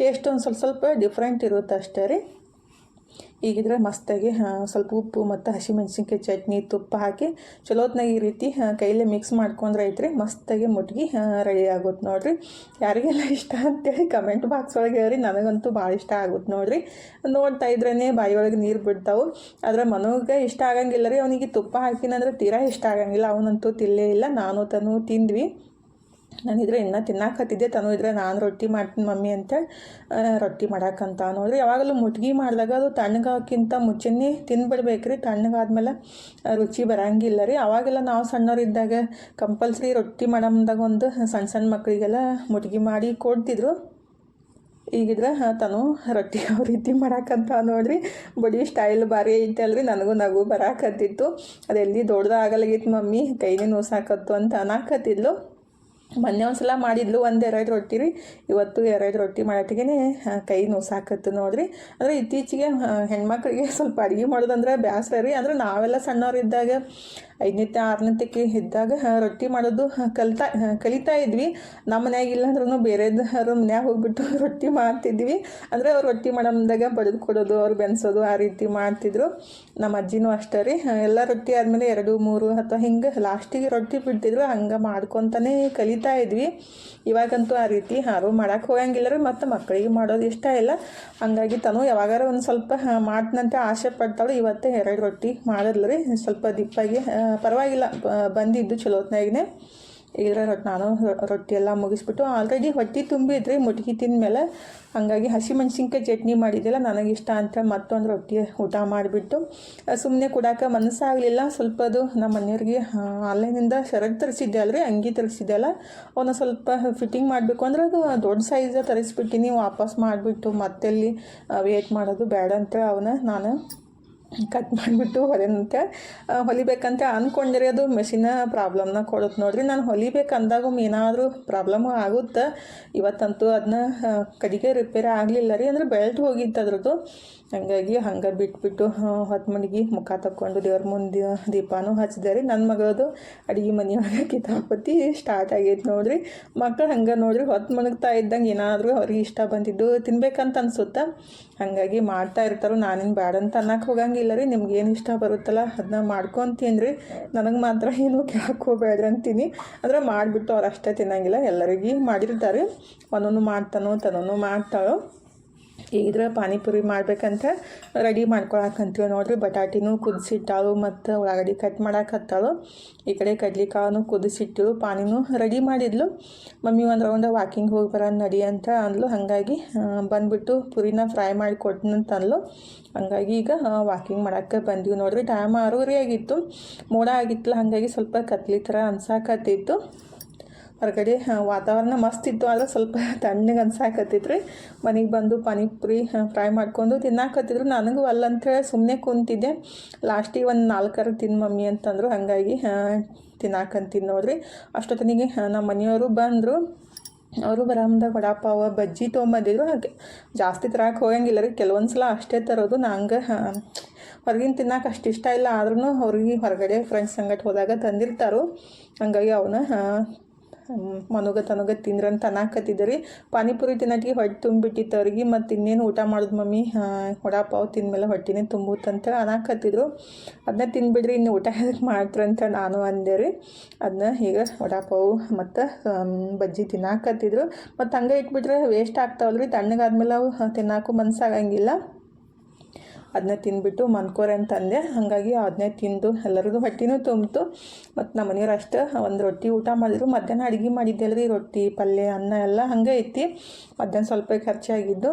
B: ಟೇಸ್ಟ್ ಒಂದು ಸ್ವಲ್ಪ ಡಿಫ್ರೆಂಟ್ ಇರುತ್ತೆ ಅಷ್ಟೇ ರೀ. ಈಗಿದ್ರೆ ಮಸ್ತಾಗಿ ಸ್ವಲ್ಪ ಉಪ್ಪು ಮತ್ತು ಹಸಿಮೆಣ್ಸಿನ್ಕಾಯಿ ಚಟ್ನಿ ತುಪ್ಪ ಹಾಕಿ ಚಲೋತ್ನಾಗ ಈ ರೀತಿ ಕೈಲೇ ಮಿಕ್ಸ್ ಮಾಡ್ಕೊಂಡ್ರೆ ಐತ್ರಿ ಮಸ್ತಾಗಿ ಮುಟ್ಗಿ ರೆಡಿ ಆಗುತ್ತೆ ನೋಡಿರಿ. ಯಾರಿಗೆಲ್ಲ ಇಷ್ಟ ಅಂತೇಳಿ ಕಮೆಂಟ್ ಬಾಕ್ಸ್ ಒಳಗೆ ಹೇಳ್ರಿ. ನನಗಂತೂ ಭಾಳ ಇಷ್ಟ ಆಗುತ್ತೆ ನೋಡಿರಿ. ನೋಡ್ತಾ ಇದ್ರೇ ಬಾಯಿಯೊಳಗೆ ನೀರು ಬಿಡ್ತಾವೆ. ಆದರೆ ಮನೋಗೆ ಇಷ್ಟ ಆಗಂಗಿಲ್ಲ ರೀ. ಅವನಿಗೆ ತುಪ್ಪ ಹಾಕಿನಂದ್ರೆ ತೀರಾ ಇಷ್ಟ ಆಗಂಗಿಲ್ಲ. ಅವನಂತೂ ತಿಲ್ಲೇ ಇಲ್ಲ. ನಾನು ತನು ತಿಂದ್ವಿ. ನಾನಿದ್ರೆ ಇನ್ನೂ ತಿನ್ನಾಕತ್ತಿದ್ದೆ. ತನು ಇದ್ರೆ ನಾನು ರೊಟ್ಟಿ ಮಾಡ್ತೀನಿ ಮಮ್ಮಿ ಅಂತೇಳಿ ರೊಟ್ಟಿ ಮಾಡಾಕಂತ ನೋಡಿರಿ. ಯಾವಾಗಲೂ ಮುಟ್ಗಿ ಮಾಡಿದಾಗ ಅದು ತಣ್ಣಗಾಗಿಂತ ಮುಂಚೆನೇ ತಿಂದ್ಬಿಡ್ಬೇಕು ರೀ. ತಣ್ಣಗಾದ್ಮೇಲೆ ರುಚಿ ಬರೋಂಗಿಲ್ಲ ರೀ. ಅವಾಗೆಲ್ಲ ನಾವು ಸಣ್ಣವರಿದ್ದಾಗ ಕಂಪಲ್ಸರಿ ರೊಟ್ಟಿ ಮಾಡಮ್ದಾಗ ಒಂದು ಸಣ್ಣ ಸಣ್ಣ ಮಕ್ಕಳಿಗೆಲ್ಲ ಮುಟ್ಗಿ ಮಾಡಿ ಕೊಡ್ತಿದ್ರು. ಈಗಿದ್ರೆ ತನು ರೊಟ್ಟಿ ಯಾವ ರೀತಿ ಮಾಡಾಕಂತ ನೋಡ್ರಿ. ಬಡಿ ಸ್ಟೈಲ್ ಭಾರಿ ಐತೆ ಅಲ್ರಿ. ನನಗೂ ನಗು ಬರಾಕತ್ತಿತ್ತು. ಅದೆಲ್ಲಿ ದೊಡ್ಡದಾಗಲಾಗಿತ್ತು ಮಮ್ಮಿ, ಕೈನೇ ನೋಸಾಕತ್ತು ಅಂತ ಅನ್ನಾಕತ್ತಿದ್ಲು. ಮೊನ್ನೆ ಒಂದು ಸಲ ಮಾಡಿದ್ಲು 1-2 ರೊಟ್ಟಿ ರೀ. ಇವತ್ತು 2 ರೊಟ್ಟಿ ಮಾಡೋತ್ತಿಗೆ ಕೈ ನೋಸಾಕತ್ತು ನೋಡಿರಿ. ಅಂದರೆ ಇತ್ತೀಚೆಗೆ ಹೆಣ್ಮಕ್ಳಿಗೆ ಸ್ವಲ್ಪ ಅಡುಗೆ ಮಾಡೋದಂದ್ರೆ ಬೇಸರ ರೀ. ಅಂದರೆ ನಾವೆಲ್ಲ ಸಣ್ಣವರಿದ್ದಾಗ 5ನೇತೆ 6ನೇತಕ್ಕೆ ಇದ್ದಾಗ ರೊಟ್ಟಿ ಮಾಡೋದು ಕಲಿತಾ ಇದ್ವಿ. ನಮ್ಮ ಮನ್ಯಾಗ ಇಲ್ಲಾಂದ್ರೂ ಬೇರೆದವ್ರ ಮನ್ಯಾಗ ಹೋಗ್ಬಿಟ್ಟು ರೊಟ್ಟಿ ಮಾಡ್ತಿದ್ವಿ. ಅಂದರೆ ಅವ್ರು ರೊಟ್ಟಿ ಮಾಡಮ್ದಾಗ ಬಡಿದು ಕೊಡೋದು, ಅವ್ರು ಬೆನ್ಸೋದು ಆ ರೀತಿ ಮಾಡ್ತಿದ್ರು. ನಮ್ಮ ಅಜ್ಜಿನೂ ಅಷ್ಟೇ ರೀ. ಎಲ್ಲ ರೊಟ್ಟಿ ಆದಮೇಲೆ 2, 3 ಅಥವಾ ಹಿಂಗೆ ಲಾಸ್ಟಿಗೆ ರೊಟ್ಟಿ ಬಿಡ್ತಿದ್ರು. ಹಂಗೆ ಮಾಡ್ಕೊತಾನೆ ಕಲಿತಾ ಇದ್ವಿ. ಇವಾಗಂತೂ ಆ ರೀತಿ ಯಾರೂ ಮಾಡೋಕ್ಕೆ ಹೋಗಂಗಿಲ್ಲ ರೀ. ಮತ್ತು ಮಕ್ಕಳಿಗೆ ಮಾಡೋದು ಇಷ್ಟ ಇಲ್ಲ. ಹಂಗಾಗಿ ತನು ಯಾವಾಗಾರ ಒಂದು ಸ್ವಲ್ಪ ಮಾಡ್ತನಂತೆ ಆಸೆ ಪಡ್ತಾಳು. ಇವತ್ತೇ 2 ರೊಟ್ಟಿ ಮಾಡಿದ್ಲು ರೀ. ಸ್ವಲ್ಪ ದಿಪ್ಪಾಗಿ ಪರವಾಗಿಲ್ಲ ಬಂದಿದ್ದು ಚಲೋತ್ನಾಗೇ. ಇದರ ನಾನು ರೊಟ್ಟಿ ಎಲ್ಲ ಮುಗಿಸ್ಬಿಟ್ಟು ಆಲ್ರೆಡಿ ಹೊಟ್ಟೆ ತುಂಬಿದ್ರಿ ಮುಟ್ಗಿ ತಿಂದಮೇಲೆ. ಹಾಗಾಗಿ ಹಸಿಮೆಣ್ಸಿನ್ಕಾಯಿ ಚಟ್ನಿ ಮಾಡಿದ್ದೆಲ್ಲ ನನಗಿಷ್ಟ ಅಂತ ಮತ್ತೊಂದು ರೊಟ್ಟಿ ಊಟ ಮಾಡಿಬಿಟ್ಟು ಸುಮ್ಮನೆ ಕೊಡೋಕೆ ಮನಸ್ಸಾಗಲಿಲ್ಲ. ಸ್ವಲ್ಪ ಅದು ನಮ್ಮ ಮನೆಯವ್ರಿಗೆ ಆನ್ಲೈನಿಂದ ಶರ್ಟ್ ತರಿಸಿದ್ದೆ ಅಲ್ರಿ, ಅಂಗಿ ತರಿಸಿದ್ದೆ ಅಲ್ಲ, ಅವನ್ನ ಸ್ವಲ್ಪ ಫಿಟ್ಟಿಂಗ್ ಮಾಡಬೇಕು ಅಂದ್ರೆ ಅದು ದೊಡ್ಡ ಸೈಜ್ ತರಿಸ್ಬಿಟ್ಟಿನಿ. ವಾಪಸ್ ಮಾಡಿಬಿಟ್ಟು ಮತ್ತೆಲ್ಲಿ ವೇಟ್ ಮಾಡೋದು ಬೇಡ ಅಂತೇಳಿ ಅವನ್ನ ನಾನು ಕಟ್ ಮಾಡಿಬಿಟ್ಟು ಹೊಲಿಬೇಕಂತ ಅಂದ್ಕೊಂಡ್ರೆ ಅದು ಮೆಷಿನ ಪ್ರಾಬ್ಲಮ್ನ ಕೊಡುತ್ತೆ ನೋಡಿರಿ. ನಾನು ಹೊಲಿಬೇಕು ಅಂದಾಗ ಏನಾದರೂ ಪ್ರಾಬ್ಲಮ್ ಆಗುತ್ತೆ. ಇವತ್ತಂತೂ ಅದನ್ನ ಕಡೆಗೆ ರಿಪೇರಿ ಆಗಲಿಲ್ಲ ರೀ. ಅಂದರೆ ಬೆಲ್ಟ್ ಹೋಗಿತ್ತು ಅದ್ರದ್ದು. ಹಾಗಾಗಿ ಹಂಗೆ ಬಿಟ್ಬಿಟ್ಟು ಹೊತ್ತು ಮಣಿಗೆ ಮುಖ ತಕ್ಕೊಂಡು ದೇವ್ರ ಮುಂದೆ ದೀಪನೂ ಹಚ್ಚಿದೆ ರೀ. ನನ್ನ ಮಗಳದು ಅಡುಗೆ ಮನೆಯೊಳಗೆ ಕಿತಾಪತಿ ಸ್ಟಾರ್ಟ್ ಆಗೈತೆ ನೋಡಿರಿ. ಮಕ್ಕಳು ಹಂಗೆ ನೋಡಿರಿ ಹೊತ್ತು ಮಣಗ್ತಾ ಇದ್ದಂಗೆ ಏನಾದರೂ ಅವ್ರಿಗೆ ಇಷ್ಟ ಬಂದಿದ್ದು ತಿನ್ಬೇಕಂತ ಅನ್ಸುತ್ತೆ. ಹಾಗಾಗಿ ಮಾಡ್ತಾ ಇರ್ತಾರೆ. ನಾನೇನು ಬೇಡ ಅಂತ ಅನ್ನಕ್ಕೆ ಹೋಗಂಗಿಲ್ಲ ರೀ. ನಿಮ್ಗೇನು ಇಷ್ಟ ಬರುತ್ತಲ್ಲ ಅದನ್ನ ಮಾಡ್ಕೊತೀನಿ ರೀ. ನನಗೆ ಮಾತ್ರ ಏನೂ ಕೇಳಕ್ಕೆ ಹೋಗ್ಬೇಡ್ರಿ ಅಂತೀನಿ. ಅಂದರೆ ಮಾಡಿಬಿಟ್ಟು ಅವ್ರು ಅಷ್ಟೇ ತಿನ್ನಂಗಿಲ್ಲ, ಎಲ್ಲರಿಗೂ ಮಾಡಿರ್ತಾರೆ. ಒಂದೊಂದು ಮಾಡ್ತಾನೋ ತನೂ ಮಾಡ್ತಾಳೋ. ಈಗಿದ್ರೆ ಪಾನಿಪುರಿ ಮಾಡ್ಬೇಕಂತ ರೆಡಿ ಮಾಡ್ಕೊಳಕಂತೀವಿ ನೋಡಿರಿ. ಬಟಾಟಿನೂ ಕುದಿಸಿಟ್ಟಾಳು ಮತ್ತು ಉಳ್ಳಾಗಡ್ಡಿ ಕಟ್ ಮಾಡಾಕತ್ತಾಳು. ಈ ಕಡೆ ಕಡ್ಲಿಕಾಳನ್ನು ಕುದಿಸಿಟ್ಟಿಳು, ಪಾನಿನೂ ರೆಡಿ ಮಾಡಿದ್ಲು. ಮಮ್ಮಿ ಒಂದು ರೌಂಡ್ ವಾಕಿಂಗ್ ಹೋಗಿ ಬರೋಣ ನಡಿ ಅಂತ ಅಂದ್ಲು. ಹಾಗಾಗಿ ಬಂದುಬಿಟ್ಟು ಪುರಿನ ಫ್ರೈ ಮಾಡಿ ಕೊಟ್ಟನಂತ ಅಂದ್ಲು. ಹಾಗಾಗಿ ಈಗ ವಾಕಿಂಗ್ ಮಾಡೋಕ್ಕೆ ಬಂದೀವಿ ನೋಡಿರಿ. ಟೈಮ್ 6:30 ಆಗಿತ್ತು, ಮೋಡ ಆಗಿತ್ತಲ್ಲ, ಹಾಗಾಗಿ ಸ್ವಲ್ಪ ಕತ್ಲಿ ಥರ ಅನ್ಸಾಕತ್ತಿತ್ತು. ಹೊರಗಡೆ ವಾತಾವರಣ ಮಸ್ತ್ ಇತ್ತು, ಆದರೆ ಸ್ವಲ್ಪ ತಣ್ಣಗೆ ಅನ್ಸಾಕತ್ತಿದ್ರಿ. ಮನೆಗೆ ಬಂದು ಪಾನಿಪುರಿ ಫ್ರೈ ಮಾಡ್ಕೊಂಡು ತಿನ್ನಾಕತ್ತಿದ್ರು. ನನಗೂ ಅಲ್ಲಂತೇಳಿ ಸುಮ್ಮನೆ ಕುಂತಿದ್ದೆ. ಲಾಸ್ಟಿಗೆ ಒಂದು 4 ತಿನ್ನು ಮಮ್ಮಿ ಅಂತಂದರು. ಹಾಗಾಗಿ ತಿನ್ನಾಕಂತೀನಿ ನೋಡಿರಿ. ಅಷ್ಟೊತ್ತನಿಗೆ ನಮ್ಮ ಮನೆಯವರು ಬಂದರು. ಅವರು ಬರಾಮದಾಗ ವಡಾಪಾವ ಬಜ್ಜಿ ತೊಗೊಂಬಂದಿದ್ರು. ಹಾಗೆ ಜಾಸ್ತಿ ತರಕ್ಕೆ ಹೋಗಂಗಿಲ್ಲ ರೀ. ಕೆಲವೊಂದು ಸಲ ಅಷ್ಟೇ ತರೋದು. ನಂಗೆ ಹೊರಗಿನ ತಿನ್ನಕ್ಕೆ ಅಷ್ಟು ಇಷ್ಟ ಇಲ್ಲ. ಆದ್ರೂ ಅವ್ರಿಗೆ ಹೊರಗಡೆ ಫ್ರೆಂಡ್ಸ್ ಸಂಗಟ ಹೋದಾಗ ತಂದಿರ್ತಾರೋ. ಹಾಗಾಗಿ ಅವನ್ನ ಮನುಗ ತಿಂದ್ರಂತ ಅನ್ನಕತ್ತಿದ್ರಿ. ಪಾನಿಪುರಿ ತಿನ್ನೋಕ್ಕೆ ಹೊಟ್ಟೆ ತುಂಬಿಟ್ಟಿತ್ತು ಅವ್ರಿಗೆ. ಮತ್ತು ಇನ್ನೇನು ಊಟ ಮಾಡೋದು ಮಮ್ಮಿ, ವಡಾಪಾವ್ ತಿಂದಮೇಲೆ ಹೊಟ್ಟೆನೇ ತುಂಬುತ್ತಂತೇಳಿ ಅನ್ನಕತ್ತಿದ್ರು. ಅದನ್ನ ತಿಂದ್ಬಿಡ್ರಿ, ಇನ್ನು ಊಟ ಹೇಗೆ ಮಾಡ್ತಾರಂತ ನಾನು ಅಂದೆ ರೀ. ಅದನ್ನ ಈಗ ವಡಾಪಾವು ಮತ್ತು ಬಜ್ಜಿ ತಿನ್ನಾಕತ್ತಿದ್ರು. ಮತ್ತು ಹಂಗೆ ಇಟ್ಬಿಟ್ರೆ ವೇಸ್ಟ್ ಆಗ್ತಾವಲ್ರಿ, ತಣ್ಣಗಾದ್ಮೇಲೆ ಅವು ತಿನ್ನೋಕ್ಕೂ ಮನಸ್ಸಾಗಂಗಿಲ್ಲ. ಅದನ್ನ ತಿಂದ್ಬಿಟ್ಟು ಮನ್ಕೋರೆ ಅಂತಂದೆ. ಹಾಗಾಗಿ ಅದನ್ನೇ ತಿಂದು ಎಲ್ಲರಿಗೂ ಹೊಟ್ಟೆನೂ ತುಂಬಿತು. ಮತ್ತು ನಮ್ಮ ಮನೆಯವ್ರು ಅಷ್ಟು ಒಂದು ರೊಟ್ಟಿ ಊಟ ಮಾಡಿದ್ರು. ಮಧ್ಯಾಹ್ನ ಅಡುಗೆ ಮಾಡಿದ್ದೆ ಅಲ್ರಿ, ರೊಟ್ಟಿ ಪಲ್ಯ ಅನ್ನ ಎಲ್ಲ ಹಾಗೆ ಐತಿ. ಮಧ್ಯಾಹ್ನ ಸ್ವಲ್ಪ ಖರ್ಚಾಗಿದ್ದು.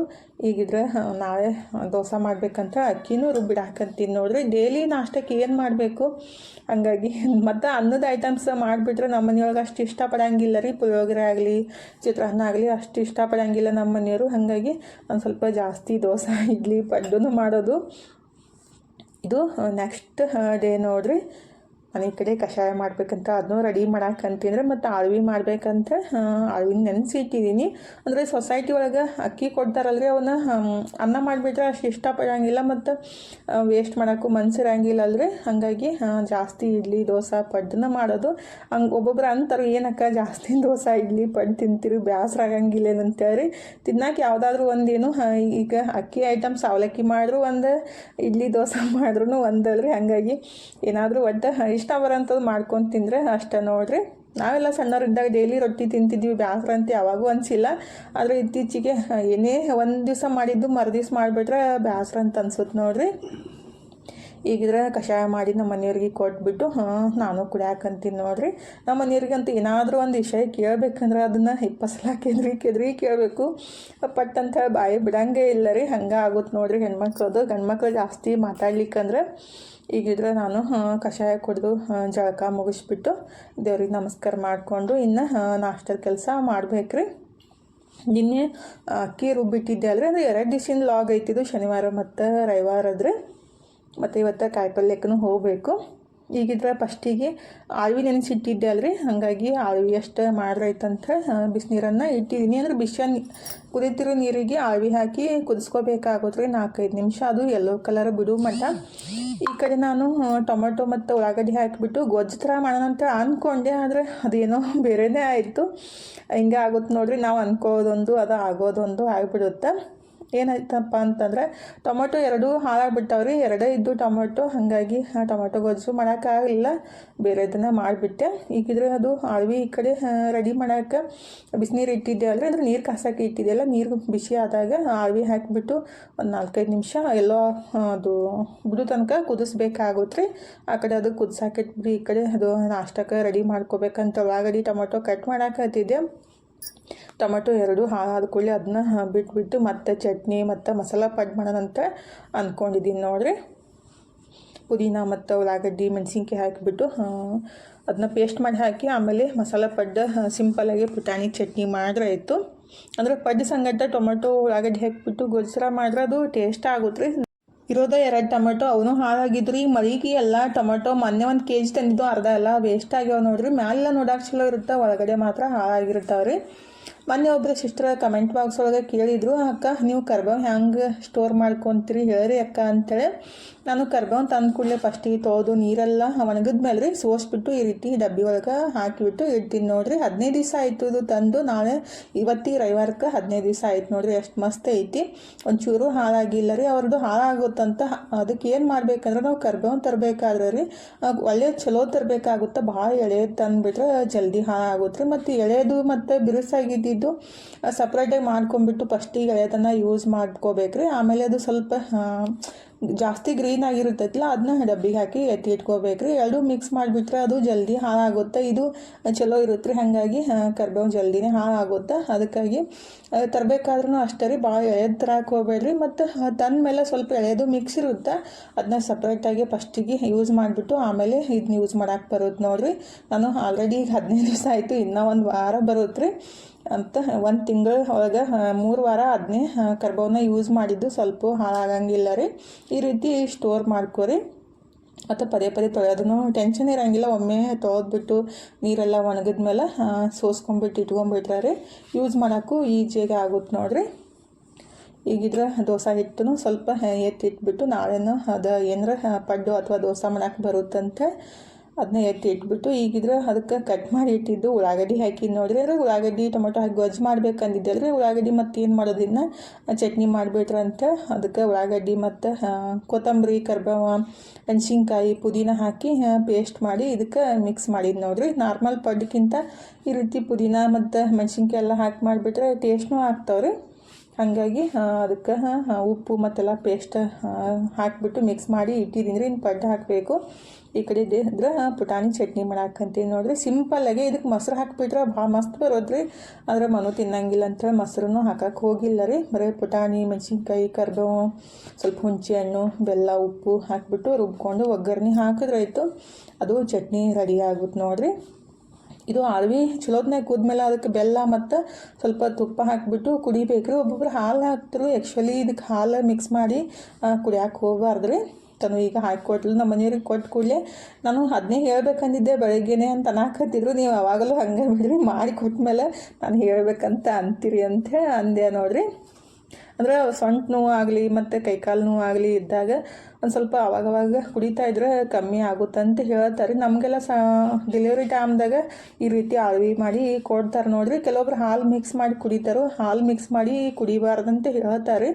B: ಈಗಿದ್ರೆ ನಾಳೆ ದೋಸೆ ಮಾಡ್ಬೇಕಂತ ಅಕ್ಕಿನೂ ರುಬ್ಬಿಡಾಕಂತೀನಿ ನೋಡ್ರಿ. ಡೈಲಿ ನಾಷ್ಟಕ್ಕೆ ಏನು ಮಾಡಬೇಕು ಹಂಗಾಗಿ. ಮತ್ತು ಅನ್ನದ ಐಟಮ್ಸ್ ಮಾಡಿಬಿಟ್ರೆ ನಮ್ಮ ಮನೆಯೊಳಗೆ ಅಷ್ಟು ಇಷ್ಟಪಡಂಗಿಲ್ಲ ರೀ. ಪುಳಿಯೋಗರೆ ಆಗಲಿ ಚಿತ್ರಾನ್ನ ಆಗಲಿ ಅಷ್ಟು ಇಷ್ಟಪಡಂಗಿಲ್ಲ ನಮ್ಮ ಮನೆಯವರು. ಹಾಗಾಗಿ ಒಂದು ಸ್ವಲ್ಪ ಜಾಸ್ತಿ ದೋಸೆ ಇಡ್ಲಿ ಪಡ್ಡು ಮಾಡೋದು. ಇದು ನೆಕ್ಸ್ಟ್ ಡೇ ನೋಡ್ರಿ. ನಾನು ಈ ಕಡೆ ಕಷಾಯ ಮಾಡ್ಬೇಕಂತ ಅದನ್ನೂ ರೆಡಿ ಮಾಡಾಕಂತಂದ್ರೆ, ಮತ್ತು ಆಳ್ವಿ ಮಾಡ್ಬೇಕಂತ ಆಳ್ವಿನ ನೆನೆಸಿಟ್ಟಿದ್ದೀನಿ. ಅಂದರೆ ಸೊಸೈಟಿ ಒಳಗೆ ಅಕ್ಕಿ ಕೊಡ್ತಾರಲ್ರಿ, ಅವನ್ನ ಅನ್ನ ಮಾಡಿಬಿಟ್ರೆ ಅಷ್ಟು ಇಷ್ಟಪಡಂಗಿಲ್ಲ ಮತ್ತು ವೇಸ್ಟ್ ಮಾಡೋಕ್ಕೂ ಮನ್ಸಿರಂಗಿಲ್ಲ ಅಲ್ರಿ. ಹಾಗಾಗಿ ಜಾಸ್ತಿ ಇಡ್ಲಿ ದೋಸೆ ಪಡ್ಡನ್ನ ಮಾಡೋದು. ಹಂಗೆ ಒಬ್ಬೊಬ್ರು ಅಂತಾರೆ, ಏನಕ್ಕ ಜಾಸ್ತಿ ದೋಸೆ ಇಡ್ಲಿ ಪಡ್ಡು ತಿಂತೀರಿ, ಬೇಸರ ಆಗಂಗಿಲ್ಲ ಅಂತೇಳಿ. ತಿನ್ನಕ್ಕೆ ಯಾವುದಾದ್ರೂ ಒಂದೇನು, ಈಗ ಅಕ್ಕಿ ಐಟಮ್ಸ್ ಅವಲಕ್ಕಿ ಮಾಡಿದ್ರು ಒಂದು, ಇಡ್ಲಿ ದೋಸೆ ಮಾಡಿದ್ರು ಒಂದಲ್ರಿ. ಹಾಗಾಗಿ ಏನಾದರೂ ಒಟ್ಟು ಇಷ್ಟ ಬರೋಂಥದ್ದು ಮಾಡ್ಕೊಂಡು ತಿಂದರೆ ಅಷ್ಟೇ ನೋಡ್ರಿ. ನಾವೆಲ್ಲ ಸಣ್ಣವರಿದ್ದಾಗ ಡೈಲಿ ರೊಟ್ಟಿ ತಿಂತಿದ್ವಿ, ಬೇಸರ ಅಂತ ಯಾವಾಗೂ ಅನಿಸಿಲ್ಲ. ಆದರೆ ಇತ್ತೀಚೆಗೆ ಏನೇ ಒಂದು ದಿವಸ ಮಾಡಿದ್ದು ಮರುದಿವ್ಸ ಮಾಡಿಬಿಟ್ರೆ ಬೇಸರ ಅಂತ ಅನ್ಸುತ್ತೆ ನೋಡ್ರಿ. ಈಗಿದ್ರೆ ಕಷಾಯ ಮಾಡಿ ನಮ್ಮ ಮನೆಯವ್ರಿಗೆ ಕೊಟ್ಬಿಟ್ಟು ನಾನು ಕುಡಿಯಾಕಂತೀನಿ ನೋಡ್ರಿ. ನಮ್ಮ ಮನೆಯವ್ರಿಗಂತೂ ಏನಾದರೂ ಒಂದು ವಿಷಯ ಕೇಳಬೇಕಂದ್ರೆ ಅದನ್ನು 20 ಸಲ ಕೆದ್ರಿ ಕೇಳಬೇಕು. ಪಟ್ಟಂತ ಬಾಯಿ ಬಿಡಂಗೆ ಇಲ್ಲ ರೀ. ಹಂಗೆ ಆಗುತ್ತೆ ನೋಡ್ರಿ ಹೆಣ್ಮಕ್ಳದು. ಗಂಡ್ಮಕ್ಳು ಜಾಸ್ತಿ ಮಾತಾಡ್ಲಿಕ್ಕಂದ್ರೆ. ಈಗಿದ್ರೆ ನಾನು ಕಷಾಯ ಕುಡಿದು ಜಳಕ ಮುಗಿಸ್ಬಿಟ್ಟು ದೇವ್ರಿಗೆ ನಮಸ್ಕಾರ ಮಾಡಿಕೊಂಡು ಇನ್ನು ನಾಷ್ಟದ ಕೆಲಸ ಮಾಡ್ಬೇಕ್ರಿ. ನಿನ್ನೆ ಅಕ್ಕಿ ರುಬ್ಬಿಟ್ಟಿದ್ದೆ ಅಲ್ರಿ, ಅದು 2 ದಿವಸಿನ ಲಾಗ್ ಐತಿದ್ದು, ಶನಿವಾರ ಮತ್ತು ರವಿವಾರದ್ರಿ. ಮತ್ತು ಇವತ್ತು ಕಾಯಿಪಲ್ಯಕ್ಕೂ ಹೋಗಬೇಕು. ಈಗಿದ್ರೆ ಫಸ್ಟಿಗೆ ಆಳ್ವಿ ನೆನೆಸಿಟ್ಟಿದ್ದೆ ಅಲ್ರಿ, ಹಾಗಾಗಿ ಆಳ್ವಿ ಅಷ್ಟು ಮಾಡ್ರೈತಂತ ಬಿಸಿನೀರನ್ನು ಇಟ್ಟಿದ್ದೀನಿ. ಅಂದರೆ ಕುದೀತಿರೋ ನೀರಿಗೆ ಆಳ್ವಿ ಹಾಕಿ ಕುದಿಸ್ಕೋಬೇಕಾಗುತ್ತೆ ರೀ 4-5 ನಿಮಿಷ. ಅದು ಯೆಲ್ಲೋ ಕಲರ್ ಬಿಡು ಮಟ್ಟ. ಈ ಕಡೆ ನಾನು ಟೊಮೆಟೊ ಮತ್ತು ಉಳ್ಳಾಗಡ್ಡಿ ಹಾಕಿಬಿಟ್ಟು ಗೊಜ್ಜು ಥರ ಮಾಡೋಣ ಅಂತ ಅಂದ್ಕೊಂಡೆ. ಆದರೆ ಅದೇನೋ ಬೇರೆಯೇ ಆಯಿತು. ಹಿಂಗೆ ಆಗುತ್ತೆ ನೋಡ್ರಿ, ನಾವು ಅಂದ್ಕೋದೊಂದು ಅದು ಆಗೋದೊಂದು ಆಗಿಬಿಡುತ್ತೆ. ಏನಾಯ್ತಪ್ಪ ಅಂತಂದರೆ ಟೊಮೆಟೊ 2 ಹಾಳಾಗ್ಬಿಟ್ಟವ್ರಿ. 2 ಇದ್ದು ಟೊಮೆಟೊ. ಹಾಗಾಗಿ ಟೊಮೆಟೊ ಗೊಜ್ಜು ಮಾಡೋಕ್ಕಾಗಲಿಲ್ಲ, ಬೇರೆದನ್ನು ಮಾಡಿಬಿಟ್ಟೆ. ಈಗಿದ್ರೆ ಅದು ಆಳ್ವಿ ಈ ಕಡೆ ರೆಡಿ ಮಾಡೋಕ್ಕೆ ಬಿಸಿನೀರು ಇಟ್ಟಿದ್ದೆ ಅಲ್ರಿ, ಅಂದರೆ ನೀರು ಕಾಸೋಕ್ಕೆ ಇಟ್ಟಿದ್ದೆಲ್ಲ. ನೀರು ಬಿಸಿ ಆದಾಗ ಆಳ್ವಿ ಹಾಕಿಬಿಟ್ಟು ಒಂದು 4-5 ನಿಮಿಷ ಎಲ್ಲೋ ಅದು ಬಿಡು ತನಕ ಕುದಿಸ್ಬೇಕಾಗುತ್ತೆ ರೀ. ಆ ಕಡೆ ಅದು ಕುದಿಸಾಕಿಟ್ಬಿಟ್ಟು ಈ ಕಡೆ ಅದು ನಾಷ್ಟಕ್ಕೆ ರೆಡಿ ಮಾಡ್ಕೋಬೇಕಂತ ಉಳ್ಳಾಗಡ್ಡಿ ಟೊಮೆಟೊ ಕಟ್ ಮಾಡೋಕತ್ತಿದ್ದೆ. ಟೊಮೆಟೊ 2 ಹಾಳಾದ ಕೂಡಲೇ ಅದನ್ನ ಬಿಟ್ಬಿಟ್ಟು ಮತ್ತು ಚಟ್ನಿ ಮತ್ತು ಮಸಾಲ ಪಡ್ಡು ಮಾಡೋಣಂತ ಅಂದ್ಕೊಂಡಿದ್ದೀನಿ ನೋಡ್ರಿ. ಪುದೀನ ಮತ್ತು ಉಳ್ಳಾಗಡ್ಡಿ ಮೆಣಸಿನ್ಕಾಯಿ ಹಾಕಿಬಿಟ್ಟು ಅದನ್ನ ಪೇಸ್ಟ್ ಮಾಡಿ ಹಾಕಿ ಆಮೇಲೆ ಮಸಾಲ ಪಡ್ಡು ಸಿಂಪಲಾಗಿ ಪುಟಾಣಿ ಚಟ್ನಿ ಮಾಡಿದ್ರೆ ಆಯಿತು. ಅಂದರೆ ಪಡ್ಡು ಸಂಗಟ ಟೊಮೆಟೊ ಉಳ್ಳಾಗಡ್ಡಿ ಹಾಕಿಬಿಟ್ಟು ಗೊಜ್ಜು ಮಾಡಿದ್ರೆ ಅದು ಟೇಸ್ಟ್ ಆಗುತ್ತೆ ರೀ. ಇರೋದೇ 2 ಟೊಮೆಟೊ, ಅವನು ಹಾಳಾಗಿದ್ರಿ. ಮಳಿಗೆ ಎಲ್ಲ ಟೊಮೆಟೊ ಮೊನ್ನೆ 1 kg ತಂದಿದ್ದು, ಅರ್ಧ ಎಲ್ಲ ವೇಸ್ಟ್ ಆಗ್ಯಾವ ನೋಡ್ರಿ. ಮ್ಯಾಲೆಲ್ಲ ನೋಡೋಕೆ ಚಲೋ ಇರುತ್ತೆ, ಒಳಗಡೆ ಮಾತ್ರ ಹಾಳಾಗಿರ್ತಾವ್ರಿ. ಮೊನ್ನೆ ಒಬ್ಬರು ಸಿಸ್ಟರ್ ಕಮೆಂಟ್ ಬಾಕ್ಸ್ ಒಳಗೆ ಕೇಳಿದ್ರು, ಅಕ್ಕ ನೀವು ಕರ್ಬೇವು ಹೆಂಗೆ ಸ್ಟೋರ್ ಮಾಡ್ಕೊತೀರಿ ಹೇಳ್ರಿ ಅಕ್ಕ ಅಂತೇಳಿ. ನಾನು ಕರ್ಬೇವು ತಂದು ಕೂಡಲೇ ಫಸ್ಟಿಗೆ ತೊಳೆದು ನೀರೆಲ್ಲ ಒಣಗಿದ ಮೇಲೆ ರೀ ಸೋಸ್ಬಿಟ್ಟು ಈ ರೀತಿ ಡಬ್ಬಿ ಒಳಗೆ ಹಾಕಿಬಿಟ್ಟು ಇಡ್ತೀನಿ ನೋಡ್ರಿ. 15 ದಿವಸ ಆಯಿತು ಇದು ತಂದು. ನಾಳೆ ಇವತ್ತಿಗೆ ರವಿವಾರಕ್ಕೆ 15 ದಿವಸ ಆಯ್ತು ನೋಡ್ರಿ. ಎಷ್ಟು ಮಸ್ತ್ ಐತಿ, ಒಂಚೂರು ಹಾಳಾಗಿಲ್ಲ ರೀ. ಅವ್ರದ್ದು ಹಾಳಾಗುತ್ತಂತ ಅದಕ್ಕೆ ಏನು ಮಾಡ್ಬೇಕಂದ್ರೆ ನಾವು ಕರ್ಬೇವು ತರಬೇಕಾದ್ರೆ ರೀ ಒಳ್ಳೆ ಚಲೋ ತರಬೇಕಾಗುತ್ತೆ. ಭಾಳ ಎಳೆದು ತಂದುಬಿಟ್ರೆ ಜಲ್ದಿ ಹಾಳಾಗುತ್ತೆ ರೀ. ಮತ್ತು ಎಳೆದು ಮತ್ತು ಬಿರುಸಾಗಿದ್ದು ಸಪ್ರೇಟಾಗಿ ಮಾಡ್ಕೊಂಡ್ಬಿಟ್ಟು ಫಸ್ಟಿಗೆ ಎಳೆದನ್ನು ಯೂಸ್ ಮಾಡ್ಕೋಬೇಕ್ರಿ. ಆಮೇಲೆ ಅದು ಸ್ವಲ್ಪ ಜಾಸ್ತಿ ಗ್ರೀನ್ ಆಗಿರುತ್ತಲ್ಲ ಅದನ್ನ ಡಬ್ಬಿಗೆ ಹಾಕಿ ಎತ್ತಿ ಇಟ್ಕೋಬೇಕ್ರಿ. 2 ಮಿಕ್ಸ್ ಮಾಡಿಬಿಟ್ರೆ ಅದು ಜಲ್ದಿ ಹಾಳಾಗುತ್ತೆ. ಇದು ಚಲೋ ಇರುತ್ತೆ ರೀ. ಹಾಗಾಗಿ ಕರ್ಬೇವು ಜಲ್ದಿನೇ ಹಾಳಾಗುತ್ತೆ. ಅದಕ್ಕಾಗಿ ತರಬೇಕಾದ್ರೂ ಅಷ್ಟೇ ರೀ, ಭಾಳ ಎಳೆದು ತರಕ್ಕೆ ಹೋಗ್ಬೇಡ್ರಿ. ಮತ್ತು ತಂದ ಮೇಲೆ ಸ್ವಲ್ಪ ಎಳೆದು ಮಿಕ್ಸ್ ಇರುತ್ತೆ, ಅದನ್ನ ಸಪ್ರೇಟಾಗಿ ಫಸ್ಟಿಗೆ ಯೂಸ್ ಮಾಡಿಬಿಟ್ಟು ಆಮೇಲೆ ಇದನ್ನ ಯೂಸ್ ಮಾಡೋಕೆ ಬರುತ್ತೆ ನೋಡಿರಿ. ನಾನು ಆಲ್ರೆಡಿ ಈಗ 15 ದಿವಸ ಆಯಿತು, ಇನ್ನೂ 1 ವಾರ ಬರುತ್ತೆ ರೀ ಅಂತ. 1 ತಿಂಗಳ ಒಳಗೆ 3 ವಾರ ಅದನ್ನೇ ಕರ್ಬೇವನ್ನ ಯೂಸ್ ಮಾಡಿದ್ದು, ಸ್ವಲ್ಪ ಹಾಳಾಗಂಗಿಲ್ಲ ರೀ. ಈ ರೀತಿ ಸ್ಟೋರ್ ಮಾಡ್ಕೊರಿ. ಮತ್ತು ಪದೇ ತೊಳೆಯೋದನ್ನು ಟೆನ್ಷನ್ ಇರೋಂಗಿಲ್ಲ. ಒಮ್ಮೆ ತೊಳೆದ್ಬಿಟ್ಟು ನೀರೆಲ್ಲ ಒಣಗಿದ್ಮೇಲೆ ಸೋಸ್ಕೊಂಡ್ಬಿಟ್ಟು ಇಟ್ಕೊಂಡ್ಬಿಟ್ರೆ ರೀ ಯೂಸ್ ಮಾಡೋಕ್ಕೂ ಈಜಿಯಾಗಿ ಆಗುತ್ತೆ ನೋಡಿರಿ. ಈಗಿದ್ರೆ ದೋಸೆ ಹಿಟ್ಟು ಸ್ವಲ್ಪ ಎತ್ತಿಟ್ಬಿಟ್ಟು ನಾಳೆನೂ ಅದು ಏನಾರ ಪಡ್ಡು ಅಥವಾ ದೋಸೆ ಮಾಡೋಕ್ಕೆ ಬರುತ್ತಂತೆ ಅದನ್ನ ಎತ್ತಿ ಇಟ್ಬಿಟ್ಟು ಈಗಿದ್ರೆ ಅದಕ್ಕೆ ಕಟ್ ಮಾಡಿ ಇಟ್ಟಿದ್ದು ಉಳ್ಳಾಗಡ್ಡಿ ಹಾಕಿ ನೋಡಿರಿ ಅಂದರೆ ಉಳ್ಳಾಗಡ್ಡಿ ಟೊಮೊಟೊ ಹಾಕಿ ಗೊಜ್ಜು ಮಾಡ್ಬೇಕಂದಿದ್ದೆ ಅಲ್ರಿ ಉಳ್ಳಾಗಡ್ಡಿ ಮತ್ತು ಏನು ಮಾಡೋದಿನ್ನ ಚಟ್ನಿ ಮಾಡಿಬಿಟ್ರೆ ಅಂತ ಅದಕ್ಕೆ ಉಳ್ಳಾಗಡ್ಡಿ ಮತ್ತು ಕೊತ್ತಂಬರಿ ಕರಿಬೇವು ಮೆಣಸಿನ್ಕಾಯಿ ಪುದೀನ ಹಾಕಿ ಪೇಸ್ಟ್ ಮಾಡಿ ಇದಕ್ಕೆ ಮಿಕ್ಸ್ ಮಾಡಿದ್ದು ನೋಡಿರಿ. ನಾರ್ಮಲ್ ಪಡ್ಡಕ್ಕಿಂತ ಈ ರೀತಿ ಪುದೀನ ಮತ್ತು ಮೆಣಸಿನ್ಕಾಯಿ ಎಲ್ಲ ಹಾಕಿ ಮಾಡಿಬಿಟ್ರೆ ಟೇಸ್ಟ್ನೂ ಆಗ್ತಾವ್ರಿ. ಹಾಗಾಗಿ ಅದಕ್ಕೆ ಉಪ್ಪು ಮತ್ತೆಲ್ಲ ಪೇಸ್ಟ್ ಹಾಕಿಬಿಟ್ಟು ಮಿಕ್ಸ್ ಮಾಡಿ ಇಟ್ಟಿದ್ದೀನಿ ರೀ. ಇನ್ನು ಪಡ್ಡು ಹಾಕಬೇಕು. ಈ ಕಡೆ ಇದ್ರೆ ಪುಟಾಣಿ ಚಟ್ನಿ ಮಾಡಾಕಂತೀನಿ ನೋಡಿರಿ. ಸಿಂಪಲ್ಲಾಗಿ ಇದಕ್ಕೆ ಮೊಸರು ಹಾಕಿಬಿಟ್ರೆ ಭಾಳ ಮಸ್ತ್ ಬರೋದ್ರಿ. ಆದರೆ ಮನು ತಿನ್ನಂಗಿಲ್ಲ ಅಂಥೇಳಿ ಮೊಸರನ್ನು ಹಾಕಕ್ಕೆ ಹೋಗಿಲ್ಲ ರೀ. ಬರೀ ಪುಟಾಣಿ ಮೆಣಸಿನ್ಕಾಯಿ ಕರಿಬೇವು ಸ್ವಲ್ಪ ಹುಣಸೆ ಹಣ್ಣು ಬೆಲ್ಲ ಉಪ್ಪು ಹಾಕಿಬಿಟ್ಟು ರುಬ್ಕೊಂಡು ಒಗ್ಗರಣೆ ಹಾಕಿದ್ರಾಯ್ತು. ಅದು ಚಟ್ನಿ ರೆಡಿ ಆಗುತ್ತೆ ನೋಡಿರಿ. ಇದು ಅಳವಿ ಚಲೋತ್ನಾಗ ಕೂದ್ಮೇಲೆ ಅದಕ್ಕೆ ಬೆಲ್ಲ ಮತ್ತು ಸ್ವಲ್ಪ ತುಪ್ಪ ಹಾಕಿಬಿಟ್ಟು ಕುಡಿಬೇಕ್ರಿ. ಒಬ್ಬೊಬ್ರು ಹಾಲು ಹಾಕ್ತರು. ಆ್ಯಕ್ಚುಲಿ ಇದಕ್ಕೆ ಹಾಲು ಮಿಕ್ಸ್ ಮಾಡಿ ಕುಡಿಯೋಕೆ ಹೋಗಬಾರ್ದು ರೀ. ತನು ಈಗ ಹಾಕಿಕೊಟ್ಲು ನಮ್ಮ ಮನೆಯವ್ರಿಗೆ ಕೊಟ್ಟು ಕೂಡಲೇ ನಾನು ಅದನ್ನೇ ಹೇಳ್ಬೇಕಂದಿದ್ದೆ ಬೆಳಗ್ಗೆನೇ ಅಂತ ಅನ್ನಕತ್ತಿದ್ರು. ನೀವು ಅವಾಗಲೂ ಹಂಗೆ ಬಿಡ್ರಿ ಮಾಡಿ ಕೊಟ್ಮೇಲೆ ನಾನು ಹೇಳ್ಬೇಕಂತ ಅಂತೀರಿ ಅಂಥೇಳಿ ಅಂದೆ ನೋಡಿರಿ. ಅಂದರೆ ಸೊಂಟ ನೋವು ಆಗಲಿ ಮತ್ತು ಕೈಕಾಲು ನೋವು ಆಗಲಿ ಇದ್ದಾಗ ಒಂದು ಸ್ವಲ್ಪ ಅವಾಗವಾಗ ಕುಡಿತಾ ಇದ್ರೆ ಕಮ್ಮಿ ಆಗುತ್ತಂತ ಹೇಳ್ತಾರೆ. ನಮಗೆಲ್ಲ ಡೆಲಿವರಿ ಟೈಮ್ದಾಗ ಈ ರೀತಿ ಅಳವಿ ಮಾಡಿ ಕೊಡ್ತಾರೆ ನೋಡಿರಿ. ಕೆಲವೊಬ್ರು ಹಾಲು ಮಿಕ್ಸ್ ಮಾಡಿ ಕುಡಿತಾರೋ, ಹಾಲು ಮಿಕ್ಸ್ ಮಾಡಿ ಕುಡಿಬಾರ್ದಂತ ಹೇಳ್ತಾರೆ.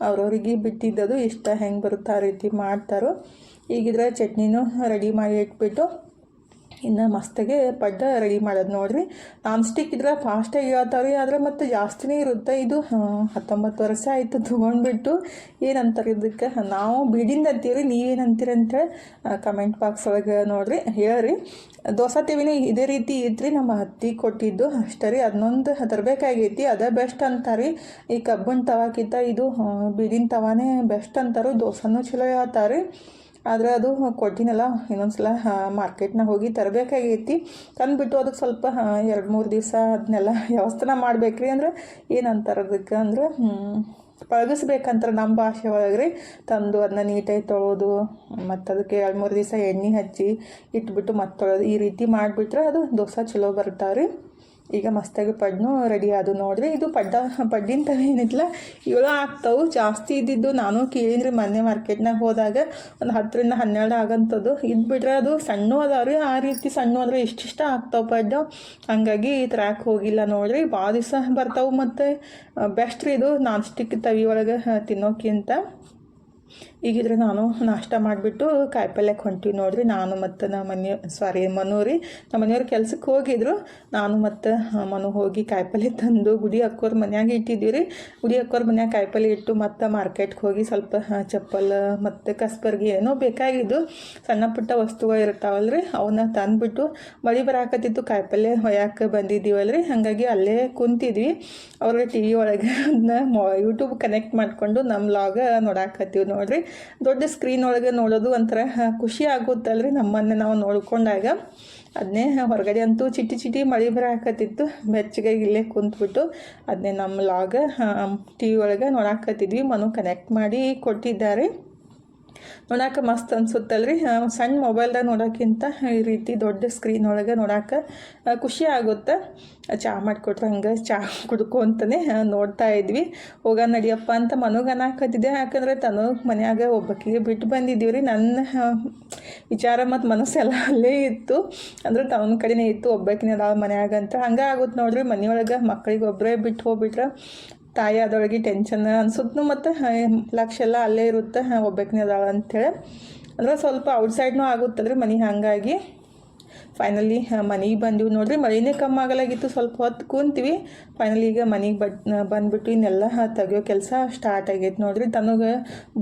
B: ಅವ್ರವ್ರಿಗೆ ಬಿಟ್ಟಿದ್ದದು ಇಷ್ಟ ಹೆಂಗೆ ಬರುತ್ತೋ ಆ ರೀತಿ ಮಾಡ್ತಾರೋ. ಈಗಿದ್ರೆ ಚಟ್ನಿನೂ ರೆಡಿ ಮಾಡಿ ಇಟ್ಬಿಟ್ಟು ಇನ್ನು ಮಸ್ತಾಗೆ ಪಡ್ಡ ರೆಡಿ ಮಾಡೋದು ನೋಡಿರಿ. ನಾನ್ ಸ್ಟಿಕ್ ಇದ್ರೆ ಫಾಸ್ಟಾಗಿ ಹೇಳ್ತಾವ್ರಿ. ಆದರೆ ಮತ್ತು ಜಾಸ್ತಿನೇ ಇರುತ್ತೆ. ಇದು 19 ವರ್ಷ ಆಯಿತು ತೊಗೊಂಡ್ಬಿಟ್ಟು. ಏನಂತಾರೆ ಇದಕ್ಕೆ ನಾವು ಬೀಡಿಂದ ಅಂತೀವಿ. ನೀವೇನು ಅಂತೀರಿ ಅಂತೇಳಿ ಕಮೆಂಟ್ ಬಾಕ್ಸ್ ಒಳಗೆ ನೋಡಿರಿ ಹೇಳ್ರಿ. ದೋಸೆ ತೆವಿನೂ ಇದೇ ರೀತಿ ಇದ್ರಿ. ನಮ್ಮ ಅತ್ತಿ ಕೊಟ್ಟಿದ್ದು ಅಷ್ಟೇ ರೀ. ಅದನ್ನೊಂದು ತರಬೇಕಾಗೈತಿ. ಅದೇ ಬೆಸ್ಟ್ ಅಂತಾರೆ. ಈ ಕಬ್ಬಿನ ತವಾಕ್ಕಿಂತ ಇದು ಬೀಡಿನ ತವಾನೇ ಬೆಸ್ಟ್ ಅಂತಾರೆ. ದೋಸೆನೂ ಚಲೋ ಹೇಳ್ತಾರೆ. ಆದರೆ ಅದು ಕೊಟ್ಟಿನಲ್ಲ ಇನ್ನೊಂದು ಸಲ ಮಾರ್ಕೆಟ್ನಾಗ ಹೋಗಿ ತರಬೇಕಾಗೈತಿ. ತಂದುಬಿಟ್ಟು ಅದಕ್ಕೆ ಸ್ವಲ್ಪ 2-3 ದಿವಸ ಅದನ್ನೆಲ್ಲ ವ್ಯವಸ್ಥೆ ಮಾಡ್ಬೇಕ್ರಿ. ಅಂದ್ರೆ ಏನಂತಾರೆ ಅದಕ್ಕೆ ಅಂದ್ರೆ ಪಳಗಿಸ್ಬೇಕಂತಾರೆ ನಮ್ಮ ಭಾಷೆ ಒಳಗೆ ರೀ. ತಂದು ಅದನ್ನ ನೀಟಾಗಿ ತೊಳೆದು ಮತ್ತು ಅದಕ್ಕೆ 2-3 ದಿವಸ ಎಣ್ಣೆ ಹಚ್ಚಿ ಇಟ್ಬಿಟ್ಟು ಮತ್ತೆ ತೊಳೆದು ಈ ರೀತಿ ಮಾಡಿಬಿಟ್ರೆ ಅದು ದೋಸೆ ಚಲೋ ಬರ್ತಾವೆ ರೀ. ಈಗ ಮಸ್ತಾಗಿ ಪಡ್ನು ರೆಡಿ ಅದು ನೋಡಿರಿ. ಇದು ಪಡ್ಡಿನ ತವ ಏನಿಲ್ಲ ಇವೆಲ್ಲ ಆಗ್ತಾವೆ. ಜಾಸ್ತಿ ಇದ್ದಿದ್ದು ನಾನು ಕೇಳಿದ್ರಿ ಮೊನ್ನೆ ಮಾರ್ಕೆಟ್ನಾಗ ಹೋದಾಗ ಒಂದು 10-12 ಆಗಂಥದ್ದು ಇದ್ಬಿಟ್ರೆ ಅದು ಸಣ್ಣ ಅದಾವ್ರಿ. ಆ ರೀತಿ ಸಣ್ಣ ಆದರೆ ಇಷ್ಟಿಷ್ಟ ಆಗ್ತಾವೆ ಪಡ್ಡು. ಹಂಗಾಗಿ ತರಕ್ಕೆ ಹೋಗಿಲ್ಲ ನೋಡಿರಿ. ಭಾಳ ದಿವಸ ಬರ್ತಾವೆ ಮತ್ತು ಬೆಸ್ಟ್ ರೀ ಇದು ನಾನ್ ಸ್ಟಿಕ್ ತವಿ ಒಳಗೆ ತಿನ್ನೋಕ್ಕಿಂತ. ಈಗಿದ್ರೆ ನಾನು ನಾಷ್ಟ ಮಾಡಿಬಿಟ್ಟು ಕಾಯಿಪಲ್ಯಕ್ಕೆ ಹೊಂಟಿವಿ ನೋಡಿರಿ. ನಾನು ಮತ್ತು ಮನು ರೀ. ನಮ್ಮ ಮನೆಯವ್ರು ಕೆಲ್ಸಕ್ಕೆ ಹೋಗಿದ್ರು. ನಾನು ಮತ್ತು ಮನು ಹೋಗಿ ಕಾಯಿಪಲ್ಯ ತಂದು ಗುಡಿ ಅಕ್ಕೋರ ಮನ್ಯಾಗ ಇಟ್ಟಿದ್ದೀವಿ ರೀ. ಗುಡಿ ಅಕ್ಕೋರ ಮನ್ಯಾಗ ಕಾಯಿಪಲ್ಯ ಇಟ್ಟು ಮತ್ತು ಮಾರ್ಕೆಟ್ಗೆ ಹೋಗಿ ಸ್ವಲ್ಪ ಚಪ್ಪಲ್ ಮತ್ತು ಕಸ್ಬರ್ಗಿ ಏನೋ ಬೇಕಾಗಿದ್ದು ಸಣ್ಣ ಪುಟ್ಟ ವಸ್ತುಗಳು ಇರ್ತಾವಲ್ಲ ರೀ. ಅವನ್ನ ತಂದುಬಿಟ್ಟು ಮಳೆ ಬರಾಕತ್ತಿತ್ತು. ಕಾಯಿಪಲ್ಯ ಹೊಯ್ಯಾಕೆ ಬಂದಿದ್ದೀವಲ್ಲ ರೀ. ಹಾಗಾಗಿ ಅಲ್ಲೇ ಕುಂತಿದ್ವಿ. ಅವ್ರಿಗೆ ಟಿ ವಿ ಒಳಗೆ ಅದನ್ನ ಯೂಟ್ಯೂಬ್ ಕನೆಕ್ಟ್ ಮಾಡಿಕೊಂಡು ನಮ್ಮ ಲಾಗ ನೋಡಾಕತ್ತೀವಿ ನೋಡಿರಿ. ದೊಡ್ಡ ಸ್ಕ್ರೀನ್ ಒಳಗೆ ನೋಡೋದು ಒಂಥರ ಖುಷಿ ಆಗುತ್ತಲ್ರಿ. ನಮ್ಮನ್ನೇ ನಾವು ನೋಡ್ಕೊಂಡಾಗ ಅದನ್ನೇ ಹೊರಗಡೆ ಅಂತೂ ಚಿಟಿ ಮಳೆ ಬರಾಕತ್ತಿತ್ತು. ಬೆಚ್ಚಗೆ ಇಲ್ಲೇ ಕುಂತ್ಬಿಟ್ಟು ಅದನ್ನೇ ನಮ್ಮ ಲಾಗ ಟಿ ವಿ ಒಳಗೆ ನೋಡಾಕತ್ತಿದ್ವಿ. ಮನು ಕನೆಕ್ಟ್ ಮಾಡಿ ಕೊಟ್ಟಿದ್ದಾರೆ. ನೋಡೋಕೆ ಮಸ್ತ್ ಅನ್ಸುತ್ತಲ್ರಿ. ಸಣ್ಣ ಮೊಬೈಲ್ದಾಗ ನೋಡೋಕ್ಕಿಂತ ಈ ರೀತಿ ದೊಡ್ಡ ಸ್ಕ್ರೀನ್ ಒಳಗೆ ನೋಡೋಕೆ ಖುಷಿ ಆಗುತ್ತೆ. ಚಹಾ ಮಾಡಿಕೊಟ್ರೆ ಹಂಗೆ ಚಹಾ ಕುಡ್ಕೊಂತಲೇ ನೋಡ್ತಾ ಇದ್ವಿ. ಹೋಗ ನಡಿಯಪ್ಪ ಅಂತ ಮನುಗೆ ಅನ್ನಕತ್ತಿದ್ದೆ. ಯಾಕಂದರೆ ತನು ಮನ್ಯಾಗ ಒಬ್ಬಕ್ಕಿಗೆ ಬಿಟ್ಟು ಬಂದಿದ್ದೀವಿ ರೀ. ನನ್ನ ವಿಚಾರ ಮತ್ತು ಮನಸ್ಸೆಲ್ಲ ಅಲ್ಲೇ ಇತ್ತು. ಅಂದ್ರೆ ತವನ ಕಡೆನೇ ಇತ್ತು. ಒಬ್ಬಕ್ಕಿನ ಅದಾವ ಮನ್ಯಾಗ ಅಂತ ಹಂಗೆ ಆಗುತ್ತೆ ನೋಡ್ರಿ. ಮನೆಯೊಳಗೆ ಮಕ್ಕಳಿಗೆ ಒಬ್ಬರೇ ಬಿಟ್ಟು ಹೋಗ್ಬಿಟ್ರೆ ತಾಯಿ ಅದೊಳಗೆ ಟೆನ್ಷನ್ ಅನ್ಸುತ್ತೂ. ಮತ್ತು ಲಕ್ಷ ಎಲ್ಲ ಅಲ್ಲೇ ಇರುತ್ತೆ ಒಬ್ಬಕ್ಕಿನ ಅದಾಳ ಅಂಥೇಳಿ. ಅಂದ್ರೆ ಸ್ವಲ್ಪ ಔಟ್ಸೈಡ್ನೂ ಆಗುತ್ತಲ್ರಿ ಮನೆ. ಹಾಗಾಗಿ ಫೈನಲಿ ಮನೆಗೆ ಬಂದೀವಿ ನೋಡಿರಿ. ಮಳೆನೇ ಕಮ್ಮಿ ಆಗಲಾಗಿತ್ತು. ಸ್ವಲ್ಪ ಹೊತ್ತು ಕೂಂತೀವಿ. ಫೈನಲಿ ಈಗ ಮನೆಗೆ ಬಂದುಬಿಟ್ಟು ಇನ್ನೆಲ್ಲ ತೆಗಿಯೋ ಕೆಲಸ ಸ್ಟಾರ್ಟ್ ಆಗೈತೆ ನೋಡಿರಿ. ತನಗೆ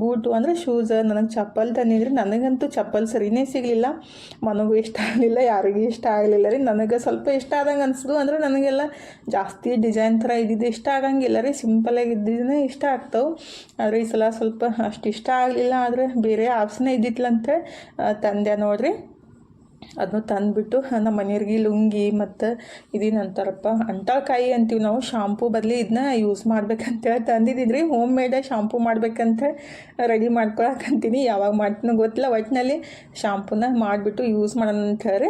B: ಬೂಟು ಅಂದರೆ ಶೂಸ್, ನನಗೆ ಚಪ್ಪಲ್ ತಂದಿದ್ರಿ. ನನಗಂತೂ ಚಪ್ಪಲ್ ಸರಿನೇ ಸಿಗಲಿಲ್ಲ. ಮನಗೂ ಇಷ್ಟ ಆಗಲಿಲ್ಲ, ಯಾರಿಗೂ ಇಷ್ಟ ಆಗಲಿಲ್ಲ ರೀ. ನನಗೆ ಸ್ವಲ್ಪ ಇಷ್ಟ ಆದಂಗೆ ಅನಿಸ್ದು. ಅಂದರೆ ನನಗೆಲ್ಲ ಜಾಸ್ತಿ ಡಿಸೈನ್ ಥರ ಇದ್ದಿದ್ದು ಇಷ್ಟ ಆಗಂಗಿಲ್ಲ ರೀ. ಸಿಂಪಲಾಗಿ ಇದ್ದಿದ್ದನ್ನೇ ಇಷ್ಟ ಆಗ್ತಾವೆ. ಆದರೆ ಈ ಸಲ ಸ್ವಲ್ಪ ಅಷ್ಟು ಇಷ್ಟ ಆಗಲಿಲ್ಲ. ಆದರೆ ಬೇರೆ ಆಪ್ಷನ್ ಇದ್ದಿತ್ತಂತೆ ತಂದೆ ನೋಡಿರಿ. ಅದನ್ನು ತಂದುಬಿಟ್ಟು ನಮ್ಮ ಮನೆಯವ್ರಿಗೆ ಲುಂಗಿ ಮತ್ತು ಇದೇನಂತಾರಪ್ಪ ಅಂಟಾಳ್ಕಾಯಿ ಅಂತೀವಿ ನಾವು. ಶಾಂಪೂ ಬದಲಿ ಇದನ್ನ ಯೂಸ್ ಮಾಡ್ಬೇಕಂತೇಳಿ ತಂದಿದ್ದಿದ್ರಿ. ಹೋಮ್ ಮೇಡೇ ಶಾಂಪೂ ಮಾಡ್ಬೇಕಂತ ರೆಡಿ ಮಾಡ್ಕೊಳಕಂತೀನಿ. ಯಾವಾಗ ಮಾಡ್ತೀನೋ ಗೊತ್ತಿಲ್ಲ. ಒಟ್ಟಿನಲ್ಲಿ ಶಾಂಪೂನ ಮಾಡಿಬಿಟ್ಟು ಯೂಸ್ ಮಾಡೋಣ ಅಂತ ಹೇಳಿ.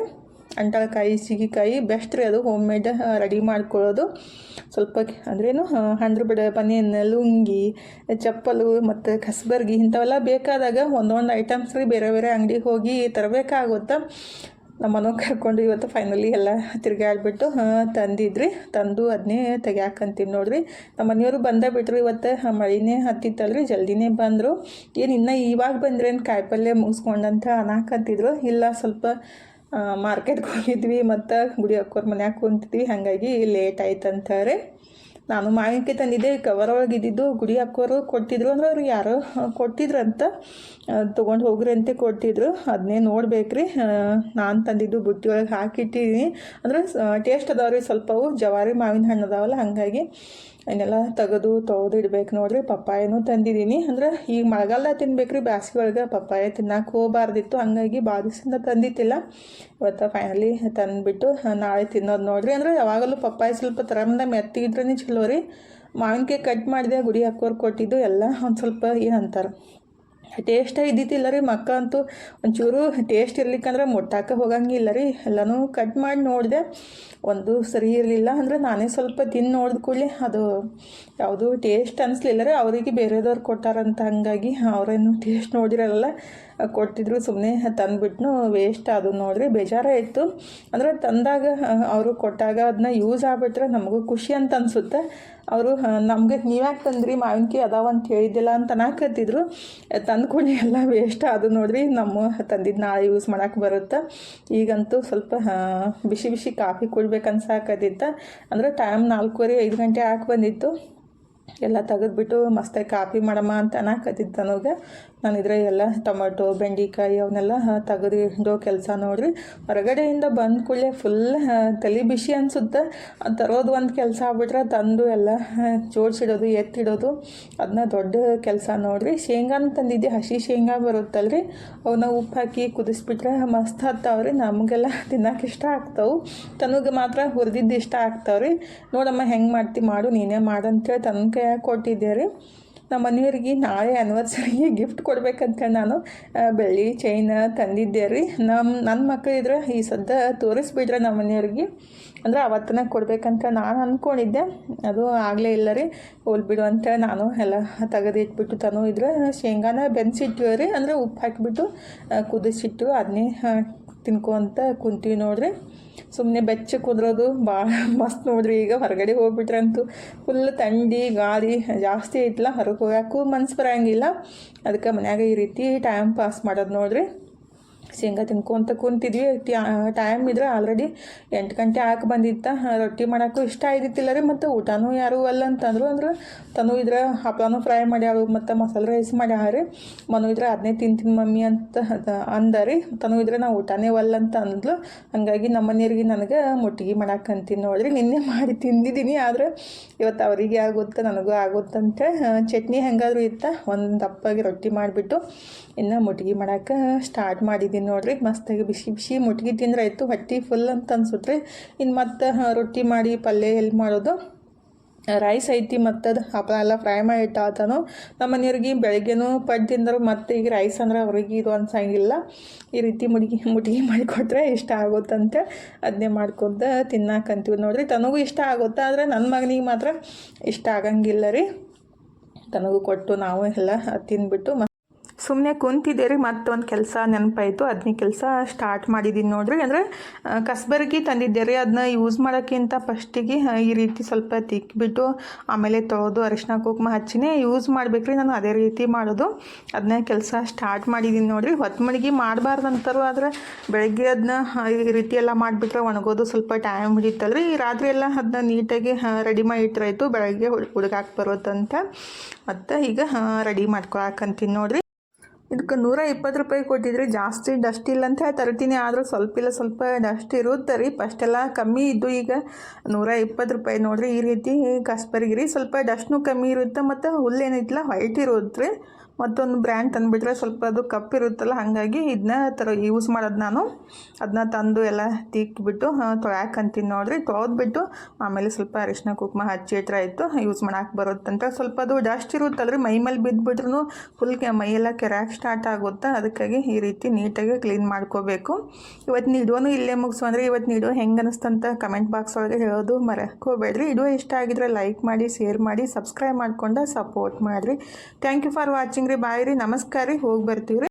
B: ಅಂಟಾಳ್ಕಾಯಿ ಸೀಗೆಕಾಯಿ ಬೆಸ್ಟ್ ರೀ ಅದು ಹೋಮ್ ಮೇಡ್ ರೆಡಿ ಮಾಡ್ಕೊಳ್ಳೋದು. ಸ್ವಲ್ಪ ಅಂದ್ರೇನು ಹಂಡ್ರ ಬನಿಯನ್, ಲುಂಗಿ, ಚಪ್ಪಲು ಮತ್ತು ಕಸ್ಬರ್ಗಿ ಇಂಥವೆಲ್ಲ ಬೇಕಾದಾಗ ಒಂದೊಂದು ಐಟಮ್ಸ್ ರೀ ಬೇರೆ ಬೇರೆ ಅಂಗಡಿಗೆ ಹೋಗಿ ತರಬೇಕಾಗುತ್ತೆ. ನಮ್ಮ ಮನೆಗೆ ಕರ್ಕೊಂಡು ಇವತ್ತು ಫೈನಲಿ ಎಲ್ಲ ತಿರುಗಾಡ್ಬಿಟ್ಟು ತಂದು ಅದನ್ನೇ ತೆಗ್ಯಾಕಂತೀನಿ ನೋಡ್ರಿ. ನಮ್ಮ ಮನೆಯವರು ಬಂದೇ ಬಿಟ್ರು ಇವತ್ತು. ಮಳಿನೇ ಹತ್ತಿತ್ತಲ್ರಿ, ಜಲ್ದಿನೇ ಬಂದರು. ಏನು ಇನ್ನೂ ಇವಾಗ ಬಂದ್ರೇನು ಕಾಯಿಪಲ್ಯ ಮುಗಿಸ್ಕೊಂಡಂತ ಅನ್ನಕಂತಿದ್ರು. ಇಲ್ಲ ಸ್ವಲ್ಪ ಮಾರ್ಕೆಟ್ಗೆ ಹೋಗಿದ್ವಿ ಮತ್ತು ಗುಡಿ ಅಕ್ಕೋರ್ ಮನ್ಯಾಗ ಕುಂತಿದ್ವಿ, ಹಾಗಾಗಿ ಲೇಟ್ ಆಯ್ತು ಅಂತಾರೆ. ನಾನು ಮಾವಿನಕಾಯಿ ತಂದಿದ್ದೆ, ಕವರ್ ಒಳಗೆ ಇದ್ದಿದ್ದು ಗುಡಿ ಅಕ್ಕೋರು ಕೊಟ್ಟಿದ್ರು. ಅಂದ್ರೆ ಅವ್ರಿಗೆ ಯಾರೋ ಕೊಟ್ಟಿದ್ರಂತ, ತೊಗೊಂಡು ಹೋಗ್ರಿ ಅಂತ ಕೊಟ್ಟಿದ್ರು. ಅದನ್ನೇ ನೋಡ್ಬೇಕ್ರಿ. ನಾನು ತಂದಿದ್ದು ಬುಟ್ಟಿ ಒಳಗೆ ಹಾಕಿಟ್ಟಿದ್ದೀನಿ. ಅಂದ್ರೆ ಟೇಸ್ಟ್ ಅದಾವ್ರಿ ಸ್ವಲ್ಪವು. ಜವಾರಿ ಮಾವಿನ ಹಣ್ಣು ಅದಾವಲ್ಲ, ಹಾಗಾಗಿ ಅವನ್ನೆಲ್ಲ ತೊಳೆದು ಇಡ್ಬೇಕು ನೋಡ್ರಿ. ಪಪ್ಪಾಯನೂ ತಂದಿದ್ದೀನಿ. ಅಂದ್ರೆ ಈಗ ಮಳೆಗಾಲ ತಿನ್ಬೇಕ್ರಿ, ಬ್ಯಾಸಿಗೆ ಒಳಗೆ ಪಪ್ಪಾಯ ತಿನ್ನಕ್ಕೆ ಹೋಗಬಾರ್ದಿತ್ತು, ಹಂಗಾಗಿ ಭಾಳ ದಿವಸದಿಂದ ತಂದಿತ್ತಿಲ್ಲ. ಇವತ್ತು ಫೈನಲಿ ತಂದುಬಿಟ್ಟು ನಾಳೆ ತಿನ್ನೋದು ನೋಡ್ರಿ. ಅಂದರೆ ಯಾವಾಗಲೂ ಪಪ್ಪಾಯ ಸ್ವಲ್ಪ ಮೆತ್ತಿಗಿದ್ರೇ ಚಲೋ ರೀ. ಮಾವಿನಕಾಯಿ ಕಟ್ ಮಾಡಿದೆ, ಗುಡಿ ಹಾಕೋರು ಕೊಟ್ಟಿದ್ದು ಎಲ್ಲ ಒಂದು ಸ್ವಲ್ಪ ಏನಂತಾರೆ ಟೇಸ್ಟಾಗಿ ಇದ್ದಿತ್ತಿಲ್ಲ ರೀ. ಮಕ್ಕ ಅಂತೂ ಒಂಚೂರು ಟೇಸ್ಟ್ ಇರ್ಲಿಕ್ಕಂದ್ರೆ ಮುಟ್ಟಾಕ ಹೋಗಂಗಿಲ್ಲ ರೀ. ಎಲ್ಲನೂ ಕಟ್ ಮಾಡಿ ನೋಡಿದೆ, ಒಂದು ಸರಿ ಇರಲಿಲ್ಲ. ಅಂದರೆ ನಾನೇ ಸ್ವಲ್ಪ ತಿಂದು ನೋಡಿದ ಕೂಡಲೇ ಅದು ಯಾವುದು ಟೇಸ್ಟ್ ಅನಿಸ್ಲಿಲ್ಲ ರೀ. ಅವರಿಗೆ ಬೇರೆದವ್ರು ಕೊಟ್ಟಾರಂತ, ಹಾಗಾಗಿ ಅವರೇನು ಟೇಸ್ಟ್ ನೋಡಿರಲ್ಲ ಕೊಟ್ಟಿದ್ರು. ಸುಮ್ಮನೆ ತಂದುಬಿಟ್ನು ವೇಸ್ಟ್ ಅದು ನೋಡ್ರಿ. ಬೇಜಾರಾಯಿತು. ಅಂದರೆ ತಂದಾಗ ಅವರು ಕೊಟ್ಟಾಗ ಅದನ್ನ ಯೂಸ್ ಆಗಿಬಿಟ್ರೆ ನಮಗೂ ಖುಷಿ ಅಂತ ಅನಿಸುತ್ತೆ. ಅವರು ನಮಗೆ ನೀವ್ಯಾಕೆ ತಂದ್ರಿ, ಮಾವಿನಕಾಯಿ ಅದಾವ ಅಂತ ಹೇಳಿದ್ದಿಲ್ಲ ಅಂತ ಅನ್ನಕತ್ತಿದ್ರು. ತಂದ್ಕೊಂಡು ಎಲ್ಲ ವೇಸ್ಟ್ ಅದು ನೋಡ್ರಿ. ನಮ್ಮ ತಂದಿದ್ದು ನಾಳೆ ಯೂಸ್ ಮಾಡೋಕೆ ಬರುತ್ತೆ. ಈಗಂತೂ ಸ್ವಲ್ಪ ಬಿಸಿ ಬಿಸಿ ಕಾಫಿ ಕುಡ್ಬೇಕು ಅನ್ಸಾಕತ್ತಿತ್ತು. ಅಂದರೆ ಟೈಮ್ 4:45 ಗಂಟೆ ಹಾಕಿ ಬಂದಿತ್ತು. ಎಲ್ಲ ತೆಗೆದ್ಬಿಟ್ಟು ಮಸ್ತಾಗಿ ಕಾಫಿ ಮಾಡಮ್ಮ ಅಂತ ಅನ್ನಕತ್ತಿತ್ತು ನನಗೆ. ನಾನು ಇದ್ರೆ ಎಲ್ಲ ಟೊಮೆಟೊ ಬೆಂಡೆಕಾಯಿ ಅವನ್ನೆಲ್ಲ ತೆಗೆದು ಇಡೋ ಕೆಲಸ ನೋಡ್ರಿ. ಹೊರಗಡೆಯಿಂದ ಬಂದ ಕೂಡಲೇ ಫುಲ್ ತಲೆ ಬಿಸಿ ಅನಿಸುತ್ತೆ. ತರೋದು ಒಂದು ಕೆಲಸ ಆಗ್ಬಿಟ್ರೆ ತಂದು ಎಲ್ಲ ಜೋಡಿಸಿಡೋದು ಎತ್ತಿಡೋದು ಅದನ್ನ ದೊಡ್ಡ ಕೆಲಸ ನೋಡ್ರಿ. ಶೇಂಗಾನ ತಂದಿದ್ದೆ, ಹಸಿ ಶೇಂಗಾ ಬರುತ್ತಲ್ರಿ, ಅವನ್ನ ಉಪ್ಪು ಹಾಕಿ ಕುದಿಸ್ಬಿಟ್ರೆ ಮಸ್ತ್ ಹತ್ತಾವ್ರಿ. ನಮಗೆಲ್ಲ ತಿನ್ನೋಕೆ ಇಷ್ಟ ಆಗ್ತಾವೆ, ತನಗೆ ಮಾತ್ರ ಹುರಿದಿದ್ದು ಇಷ್ಟ ಆಗ್ತಾವ್ರಿ. ನೋಡಮ್ಮ ಹೆಂಗೆ ಮಾಡು, ನೀನೇ ಮಾಡಂತೇಳಿ ತನ್ನ ಕೈಯಾಗ ಕೊಟ್ಟಿದ್ದೆ ರೀ. ನಮ್ಮ ಮನೆಯವ್ರಿಗೆ ನಾಳೆ ಆ್ಯನಿವರ್ಸರಿಗೆ ಗಿಫ್ಟ್ ಕೊಡ್ಬೇಕಂತ ನಾನು ಬೆಳ್ಳಿ ಚೈನ್ ತಂದಿದ್ದೆ ರೀ. ನನ್ನ ಮಕ್ಕಳಿದ್ರೆ ಈ ಸದ್ದ ತೋರಿಸ್ಬಿಟ್ರೆ ನಮ್ಮ ಮನೆಯವ್ರಿಗೆ, ಅಂದರೆ ಅವತ್ತನ ಕೊಡ್ಬೇಕಂತ ನಾನು ಅಂದ್ಕೊಂಡಿದ್ದೆ. ಅದು ಆಗಲೇ ಇಲ್ಲ ರೀ. ಹೋಲ್ಬಿಡು ಅಂತೇಳಿ ನಾನು ಎಲ್ಲ ತೆಗೆದಿಟ್ಬಿಟ್ಟು ತನೂ ಇದ್ರೆ ಶೇಂಗಾನ ಬೆನ್ಸಿಟ್ಟಿವಿ ರೀ. ಅಂದರೆ ಉಪ್ಪು ಹಾಕಿಬಿಟ್ಟು ಕುದಿಸಿಟ್ಟು ಅದನ್ನೇ ತಿನ್ಕೊಂತ ಕುಂತೀವಿ ನೋಡ್ರಿ. ಸುಮ್ಮನೆ ಬೆಚ್ಚ ಕುದ್ರೋದು ಭಾಳ ಮಸ್ತ್ ನೋಡ್ರಿ. ಈಗ ಹೊರಗಡೆ ಹೋಗ್ಬಿಟ್ರೆ ಅಂತೂ ಫುಲ್ ಥಂಡಿ ಗಾಳಿ ಜಾಸ್ತಿ ಐತಲ್ಲ, ಹೊರಗೆ ಹೋಗೋಕ್ಕೂ ಮನ್ಸು ಬರೋಂಗಿಲ್ಲ. ಅದಕ್ಕೆ ಮನ್ಯಾಗ ಈ ರೀತಿ ಟೈಮ್ ಪಾಸ್ ಮಾಡೋದು ನೋಡ್ರಿ. ಶೇಂಗಾ ತಿನ್ಕೊಂತ ಕುಂತಿದ್ವಿ. ಟೈಮ್ ಇದ್ರೆ ಆಲ್ರೆಡಿ 8 ಗಂಟೆ ಹಾಕಿ ಬಂದಿತ್ತು. ರೊಟ್ಟಿ ಮಾಡೋಕ್ಕೂ ಇಷ್ಟ ಆಗಿದ್ದಿಲ್ಲ ರೀ. ಮತ್ತು ಊಟನೂ ಯಾರೂ ಅಲ್ಲ ಅಂತಂದ್ರು. ಅಂದ್ರೆ ತನು ಇದ್ರೆ ಹಪ್ಪಳನೂ ಫ್ರೈ ಮಾಡ್ಯಾಳು ಮತ್ತು ಮಸಾಲೆ ರೈಸ್ ಮಾಡ್ಯಾರಿ. ಮನು ಇದ್ರೆ ಅದನ್ನೇ ತಿಂತೀನಿ ಮಮ್ಮಿ ಅಂತ ಅಂದ ರೀ. ತನು ಇದ್ರೆ ನಾವು ಊಟನೇ ಒಲ್ಲ ಅಂತ ಅಂದ್ಲು. ಹಾಗಾಗಿ ನಮ್ಮ ಮನೆಯವ್ರಿಗೆ ನನಗೆ ಮುಟ್ಟಿಗೆ ಮಾಡಾಕಂತೀನಿ ನೋಡ್ರಿ. ನಿನ್ನೆ ಮಾಡಿ ತಿಂದಿದ್ದೀನಿ, ಆದರೆ ಇವತ್ತು ಅವರಿಗೆ ಆಗುತ್ತೆ ನನಗೂ ಆಗುತ್ತಂತ ಚಟ್ನಿ ಹೆಂಗಾದರೂ ಇತ್ತು. ಒಂದು ದಪ್ಪಾಗಿ ರೊಟ್ಟಿ ಮಾಡಿಬಿಟ್ಟು ಇನ್ನು ಮುಟ್ಟಿಗೆ ಮಾಡೋಕೆ ಸ್ಟಾರ್ಟ್ ಮಾಡಿದ್ದೀನಿ ನೋಡ್ರಿ. ಮಸ್ತಾಗಿ ಬಿಸಿ ಬಿಸಿ ಮುಟ್ಟಿಗೆ ತಿಂದ್ರೆ ಆಯಿತು, ಹೊಟ್ಟೆ ಫುಲ್ ಅಂತ ಅನ್ಸುತ್ತೆ. ಇನ್ನು ಮತ್ತು ರೊಟ್ಟಿ ಮಾಡಿ ಪಲ್ಯ ಎಲ್ಲಿ ಮಾಡೋದು, ರೈಸ್ ಐತಿ ಮತ್ತು ಅದು ಹಪ್ಪಳ ಎಲ್ಲ ಫ್ರೈ ಮಾಡಿ ಇಟ್ಟಾತನು. ನಮ್ಮ ಮನೆಯವ್ರಿಗೆ ಬೆಳಗ್ಗೆನೂ ಪಡ್ಡು ತಿಂದರು, ಮತ್ತು ಈಗ ರೈಸ್ ಅಂದ್ರೆ ಅವ್ರಿಗೆ ಇದು ಅನ್ಸಂಗಿಲ್ಲ. ಈ ರೀತಿ ಮುಟ್ಟಿಗೆ ಮಾಡಿಕೊಟ್ರೆ ಇಷ್ಟ ಆಗುತ್ತಂತೆ ಅದನ್ನೇ ಮಾಡ್ಕೊತ ತಿನ್ನಕ್ಕಂತೀವಿ ನೋಡ್ರಿ. ತನಗೂ ಇಷ್ಟ ಆಗುತ್ತೆ, ಆದರೆ ನನ್ನ ಮಗನಿಗೆ ಮಾತ್ರ ಇಷ್ಟ ಆಗಂಗಿಲ್ಲ ರೀ. ತನಗೂ ಕೊಟ್ಟು ನಾವು ಎಲ್ಲ ತಿಂದ್ಬಿಟ್ಟು ಸುಮ್ಮನೆ ಕುಂತಿದ್ದೆ ರೀ. ಮತ್ತೊಂದು ಕೆಲಸ ನೆನಪಾಯಿತು, ಅದನ್ನೇ ಕೆಲಸ ಸ್ಟಾರ್ಟ್ ಮಾಡಿದ್ದೀನಿ ನೋಡ್ರಿ. ಅಂದರೆ ಕಸ್ಬರ್ಗಿ ತಂದಿದ್ದೆ ರೀ. ಅದನ್ನ ಯೂಸ್ ಮಾಡೋಕ್ಕಿಂತ ಫಸ್ಟಿಗೆ ಈ ರೀತಿ ಸ್ವಲ್ಪ ತಿಕ್ಕಿಬಿಟ್ಟು ಆಮೇಲೆ ತೊಳೆದು ಅರಿಶಿನ ಕುಂಕುಮ ಹಚ್ಚಿನೇ ಯೂಸ್ ಮಾಡ್ಬೇಕ್ರಿ. ನಾನು ಅದೇ ರೀತಿ ಮಾಡೋದು. ಅದನ್ನ ಕೆಲಸ ಸ್ಟಾರ್ಟ್ ಮಾಡಿದ್ದೀನಿ ನೋಡ್ರಿ. ಹೊತ್ತು ಮಡಿಗೆ ಮಾಡಬಾರ್ದಂತಾರು, ಆದರೆ ಬೆಳಗ್ಗೆ ಅದನ್ನ ಈ ರೀತಿ ಎಲ್ಲ ಮಾಡಿಬಿಟ್ರೆ ಒಣಗೋದು ಸ್ವಲ್ಪ ಟೈಮ್ ಹಿಡಿತಲ್ರಿ. ರಾತ್ರಿ ಎಲ್ಲ ಅದನ್ನ ನೀಟಾಗಿ ರೆಡಿ ಮಾಡಿ ಇಟ್ಟರಾಯ್ತು, ಬೆಳಗ್ಗೆ ಹುಡುಗಾಕೆ ಬರುತ್ತಂತ. ಮತ್ತು ಈಗ ರೆಡಿ ಮಾಡ್ಕೊಳಕಂತೀನಿ ನೋಡ್ರಿ. ಇದಕ್ಕೆ 120 ರೂಪಾಯಿ ಕೊಟ್ಟಿದ್ರೆ ಜಾಸ್ತಿ ಡಸ್ಟ್ ಇಲ್ಲ ಅಂತ ತರ್ತೀನಿ, ಆದರೂ ಸ್ವಲ್ಪ ಡಸ್ಟ್ ಇರುತ್ತೆ ರೀ. ಫಸ್ಟೆಲ್ಲ ಕಮ್ಮಿ ಇದ್ದು, ಈಗ 120 ರೂಪಾಯಿ ನೋಡಿರಿ. ಈ ರೀತಿ ಕಸ್ಬರ್ಗಿ ಸ್ವಲ್ಪ ಡಸ್ಟ್ನೂ ಕಮ್ಮಿ ಇರುತ್ತೆ, ಮತ್ತು ಹುಲ್ಲೇನಿತ್ತಲ್ಲ ವೈಟ್ ಇರುತ್ತೆ ರೀ. ಮತ್ತೊಂದು ಬ್ರ್ಯಾಂಡ್ ತಂದುಬಿಟ್ರೆ ಸ್ವಲ್ಪ ಅದು ಕಪ್ಪಿರುತ್ತಲ್ಲ, ಹಾಗಾಗಿ ಇದನ್ನ ಯೂಸ್ ಮಾಡೋದು ನಾನು. ಅದನ್ನ ತಂದು ಎಲ್ಲ ತಿಕ್ಕಿಬಿಟ್ಟು ತೊಳ್ಯಾಕಂತೀನಿ ನೋಡ್ರಿ. ತೊಳೆದ್ಬಿಟ್ಟು ಆಮೇಲೆ ಸ್ವಲ್ಪ ಅರಿಶಿನ ಕುಂಕುಮ ಹಚ್ಚಿಟ್ರೆ ಆಯಿತು, ಯೂಸ್ ಮಾಡೋಕೆ ಬರುತ್ತಂತ. ಸ್ವಲ್ಪ ಅದು ಡಸ್ಟ್ ಇರುತ್ತಲ್ರಿ, ಮೈ ಮೇಲೆ ಬಿದ್ದುಬಿಟ್ರೂ ಫುಲ್ ಮೈಯೆಲ್ಲ ಕೆರೆಯಾಕೆ ಸ್ಟಾರ್ಟ್ ಆಗುತ್ತೆ. ಅದಕ್ಕಾಗಿ ಈ ರೀತಿ ನೀಟಾಗಿ ಕ್ಲೀನ್ ಮಾಡ್ಕೋಬೇಕು. ಇವತ್ತಿನ ವಿಡಿಯೋನು ಇಲ್ಲೇ ಮುಗಿಸು. ಇವತ್ತಿನ ವಿಡಿಯೋ ಹೆಂಗೆ ಅನಿಸ್ತಂತ ಕಮೆಂಟ್ ಬಾಕ್ಸ್ ಒಳಗೆ ಹೇಳೋದು ಮರೆಯೋಬೇಡ್ರಿ. ವಿಡಿಯೋ ಇಷ್ಟ ಆಗಿದ್ರೆ ಲೈಕ್ ಮಾಡಿ, ಶೇರ್ ಮಾಡಿ, ಸಬ್ಸ್ಕ್ರೈಬ್ ಮಾಡ್ಕೊಂಡು ಸಪೋರ್ಟ್ ಮಾಡಿರಿ. ಥ್ಯಾಂಕ್ ಯು ಫಾರ್ ವಾಚಿಂಗ್ ರೀ. ಬಾಯ್ ರೀ, ನಮಸ್ಕಾರ ರೀ, ಹೋಗಿ ಬರ್ತೀವಿ ರೀ.